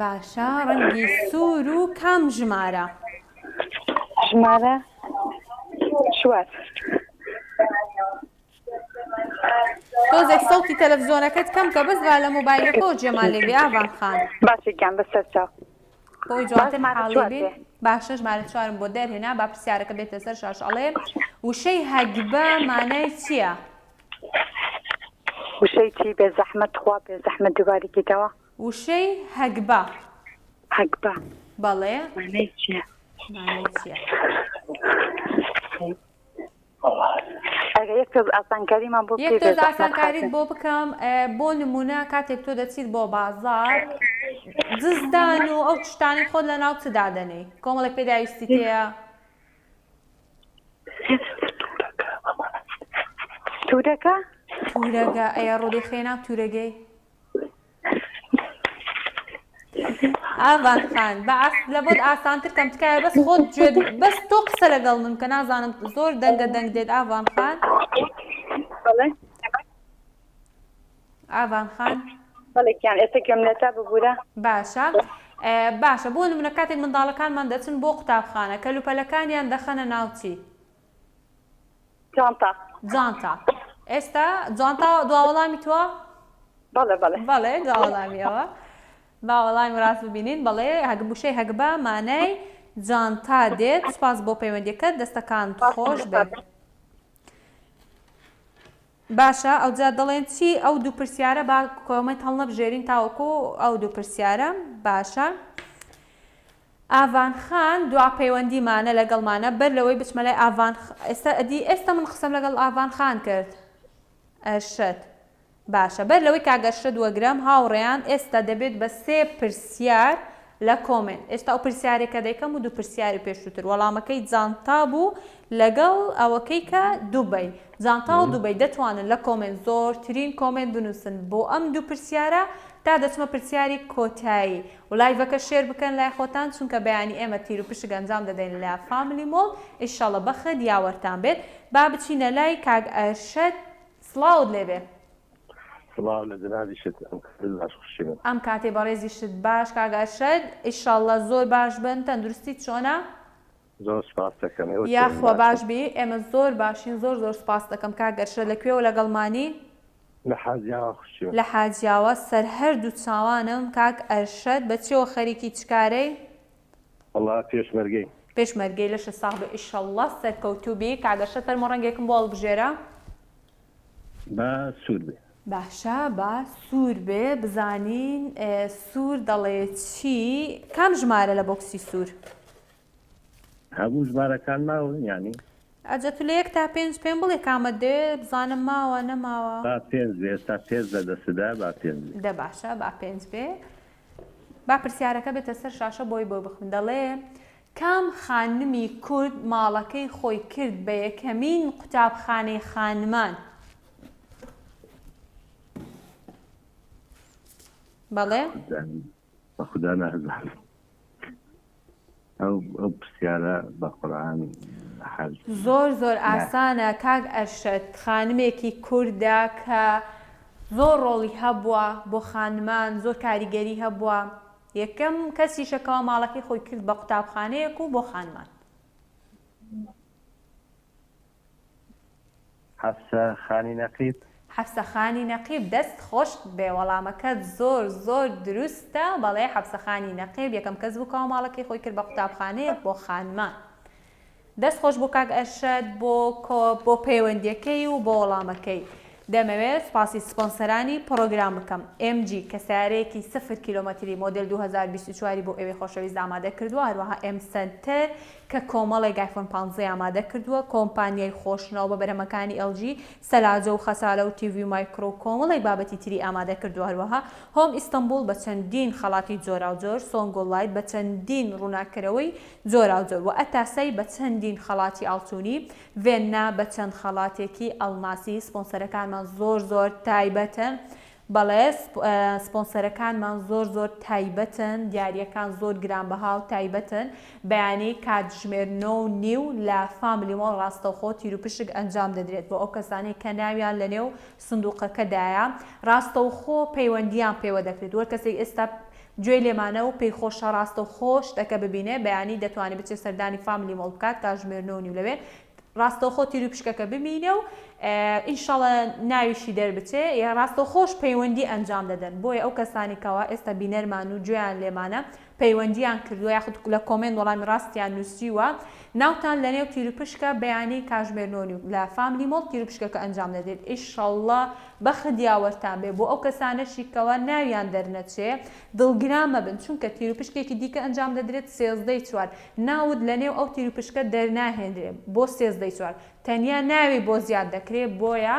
باشە ڕەنگی سوور و کام ژمارە؟ ژمارە 4 تۆزێک سەڵتی تەلەڤیزۆنەکەت کەم کە بەس با لە مۆبایلەکەەوە جێمان لێبێ ئاڤان خان باشە گیان بەسەر چاو بۆی جواتر حاڵی بێ باشە ژمارە 4 بۆ دەرهێنا با پرسیارەکە بێتە سەر شاش ئەڵێ وشەی هەگبە مانای چییە؟ وشەی چی بێ زەحمەت خوا بێ زەحمەت دووبارێکیتەوە وشەی هەگبە هەگبە بەڵێ مانای چییە؟ مانای چییە؟ ئەگە یەک تۆز ئاسانکاریمان بۆ یەک تۆز ئاسانکاریت بۆ بکەم بۆ نمونە کاتێک تۆ دەچیت بۆ بازار جزدان و ئەو شتانی خۆت لە ناو چدا دەنێی کۆمەڵێک پێداویستی تەیە تورەکە؟ تورەگە ئەیە ڕۆدی خێنا تورەگەی ئاڤان خان لە بۆت ئاسانتر کەم تکایە بەس خۆت گوێت بەس تۆ قسە لەگەڵ من کە نازانم زۆر دەنگە دەنگ دێت ئاڤان خان ئاڤان خان بەڵێکیان ئێستا گوێملەتە ببوورە باشە باشە بۆ نمونە کاتێک منداڵەکانمان دەچن بۆ قوتابخانە کەلوپەلەکانیان دەخەنە ناوچی جانتا جانتا ئێستا جانتا دواوەڵامی تووە؟ بەڵێ بەڵێ بەڵێ دواوەڵامیەوە با وەڵامی ڕاست ببینین بەڵێ هەگبوشەی هەگبە مانای جانتا دێت سپاس بۆ پەیوەندیەکەت دەستەکان خۆش بێت باشە ئەوجا دەڵێن چی ئەو دوو پرسیارە با کۆمەنت هەڵنەبژێرین تاوەکو ئەو دوو پرسیارە باشە ئاڤان خان دوا پەیوەندیمانە لەگەڵمانە بەر لەوەی بچمە لای ئاڤان ئێستا من قسەم لەگەڵ ئاڤان خان کرد ئەرشەد باشە بەر لەوەی کاگەرشەد وەگرم هاوڕێیان ئێستا دەبێت بە 3 پرسیار لە کۆمنت ئێستا ئەو پرسیارێکە دەیکەم و دوو پرسیاری پێشووتر وەڵامەکەی جانتا بوو لەگەڵ ئەوەکەی کە دووبەی جانتا و دووبەی دەتوانن لە کۆمنت زۆرترین کۆمنت بنووسن بۆ ئەم دوو پرسیارە تا دەچمە پرسیاری کۆتایی و لایڤەکە شێر بکەن لای خۆتان چونکە بەیانی ئێمە تیر و پشک ئەنجام دەدەین لە فامیلی مۆڵ ئینشاڵڵا بەخە دیاوەرتان بێت با بچینە لای کاگ ئەرشەد سڵاوت لێبێ سڵاو لە جنابی شت باش خوشی بن ئەم کاتێ بەڕێزی شت باش کاگ ئەرشەد ئینشاڵڵا زۆر باش بن تەندروستیت چۆنە؟ زۆر سپاس دەکەم. یاخوا باش بی ئێمە زۆر باشین زۆر سپاس دەکەم کاگەرشە لەکوێوە لەگەڵمانی لە حاجیاوە خوشیوە لە حاجیاوە سەر هەردوو چاوانم کاک ئەرشەد بەچێوە خەریکی چکارەی وەڵا پێشمەرگەی پێشمەرگەی لەشە ساغ بە ئیشەڵڵا سەرکەوتوبی کاگەرشە فەرمۆ ڕەنگێکم بۆ هەڵبژێرە بە سوور بێ. باشە با سوور بێ بزانین سوور دەڵێ چی کام ژمارە لە بۆکسی سوور هەموو ژمارەکان ماون ینی ئەجە تو لە 1 تا 5 پێم بڵێ کامە دێ بزانم ماوە نەماوە با 5 بێ تا 5 لە دەستدا با 5 بێ. دە باشە با 5 بێ با پرسیارەکە بێتە سەر شاشە بۆی بۆ بخون دەڵێ کام خانمی کورد ماڵەکەی خۆی کرد بە یەکەمین قوتابخانەی خانمان بەڵێ بە خودا نازانم ئەو پرسیارە بە قورئان زۆر ئاسانە کاک ئەرشەد خانمێکی کووردە کە زۆر ڕۆڵی هەبووە بۆ خانمان زۆر کاریگەری هەبووە یەکەم کەسیشەکەوە ماڵەکەی خۆی کرد بە قوتابخانەیەک و بۆ خانمان حەفسە خانی نەقیب حەفسە خانی نەقیب دەست خۆش بێ وەڵامەکەت زۆر دروستە بەڵێ حەفسە خانی نەقیب یەکەم کەس بوو کەەوە ماڵەکەی خۆی کرد بە قوتابخانەیەک بۆ خانمان دەست خۆش بۆ کاک ئەرشەد بۆ پەیوەندیەکەی و بۆ وەڵامەکەی دەمەوێت سپاسی سپۆنسەرانی پرۆگرام بکەم MG کە سیارەیەکی 0 کیلۆمەتری مۆدل 2024 بۆ ئێوەی خۆشەویست ئامادە کردووە هەروەها M Center کە کۆمەڵێک آیفۆن 15 ئامادە کردووە کۆمپانیای خۆشنەوە بە بەرەمەکانی LG سەلاجە و خەسارە و TV و مایکرۆ و کۆمەڵێک بابەتی تری ئامادە کردووە هەروەها هۆم ئیستانبول بە چەندین خەڵاتی جۆراوجۆر سۆنگۆڵایت بە چەندین ڕووناکەرەوەی جۆراوجۆر و ئەتاسەی بە چەندین خەڵاتی ئاڵتوونی ڤێننا بە چەند خەڵاتێکی ئەڵماسی سپۆنسەرەکانمان زۆر تایبەتن بەڵێ سپۆنسەرەکانمان زۆر تایبەتن دیاریەکان زۆر گرانبەها و تایبەتن بەیانی کاتژمێر 9:30 لە فامیلی مۆڵ ڕاستەوخۆ تیروپشک ئەنجام دەدرێت بۆ ئەو کەسانەی کە ناویان لە نێو سندوقەکەدایە ڕاستەوخۆ پەیوەندیان پێوە دەکرێت وەر کەسێک ئێستا گوێ لێمانە و پێی خۆشە ڕاستەوخۆ شتەکە ببینێ بەیانی دەتوانێت بچێت سەردانی فامیلی مۆڵ بکات کاتژمێر 9:30 لەوێ ڕاستەوخۆ تیروپشکەکە ببینێ و ئینشاڵە ناویشی دەربچێ یا ڕاستەوخۆش پەیوەندی ئەنجام دەدەن بۆیە ئەو کەسانی کەوا ئێستا بینەرمان و گوێیان لێمانە پەیوەندیان کردووە یاخود لە کۆمنت وەڵامی ڕاستیان نووسیوە ناوتان لە نێو تیروپشکە بەیانی کاتژمێر 9:30 لە فامیلی مۆڵ تیروپشکەکە ئەنجام دەدێت ئینشاڵڵا بەخدیاوەرتان بێ بۆ ئەو کەسانەشی کەوا ناویان دەرنەچێ دڵگران مەبن چونکە تیروپشکێکی دیکە ئەنجام دەدرێت 13/4 ناود لە نێو ئەو تیروپشکە دەرناهێنرێت بۆ 13/4 تەنیا ناوی بۆ زیاد دەکرێت بۆیە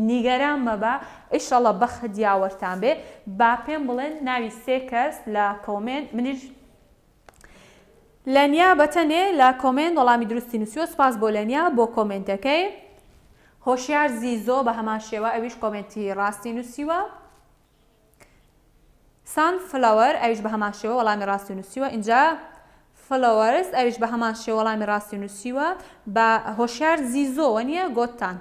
نیگەران مەبە ئینشاڵڵا بەخدیاوەرتان بێ با پێم بڵێن ناوی 3 کەس لە کۆمنت منیش لەنیا بەتەنێ لە کۆمنت وەڵامی دروستی نووسیوە سپاس بۆ لەنیا بۆ کۆمنتەکەی هۆشیار زیزۆ بە هەمان شێوە ئەویش کۆمنتی ڕاستی نووسیوە سان فلاوەر ئەویش بە هەمان شێوە وەڵامی ڕاستی نووسیوە اینجا فلاوەرس ئەویش بە هەمان شێوە وەڵامی ڕاستی نووسیوە بە هۆشیار زیزۆوە نییە گۆتان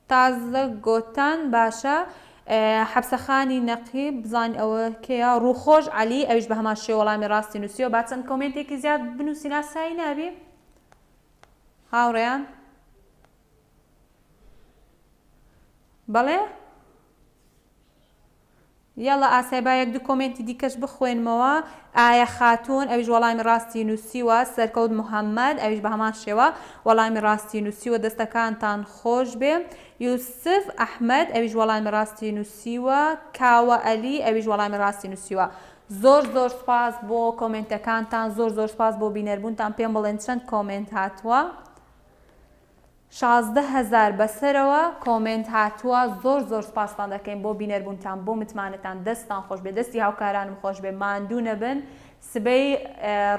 تازە گۆتان باشە حەفسەخانی نەقیب بزان ئەوە کێیە ڕووخۆش عەلی ئەویش بە هەمان شێوە وەڵامی ڕاستی نووسیوە با چەند کۆمنتێکی زیاد بنووسین ئاسایی نابێ هاوڕێیان بەڵێ یاڵە ئاسای با یەک دوو کۆمنتی دیکەش بخوێنمەوە ئایا خاتون ئەویش وەڵامی ڕاستی نووسیوە سەرکەوت محەممەد ئەویش بە هەمان شێوە وەڵامی ڕاستی نووسیوە دەستەکانتان خۆش بێ یوسف ئەحمەد ئەویش وەڵامی ڕاستی نووسیوە کاوە ئەلی ئەویش وەڵامی ڕاستی نووسیوە زۆر سپاس بۆ کۆمنتەکانتان زۆر سپاس بۆ بینەربوونتان پێم بڵێن چەند کۆمنت هاتووە 16,000 بەسەرەوە کۆمنت هاتووە زۆر سپاستان دەکەین بۆ بینەربوونتان بۆ متمانەتان دەستان خۆش بێ دەستی هاوکارانم خۆش بێ ماندوو نەبن سبەی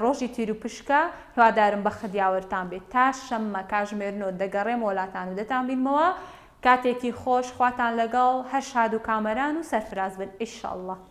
ڕۆژی تیروپشکە هیوادارم بە خدیاوەرتان بێت تا شەممە کاتژمێر 9 دەگەڕێم وڵاتان و دەتان بینمەوە کاتێکی خۆش خواتان لەگەڵ هەر شاد و کامەران و سەرفراز بن ئینشاڵڵا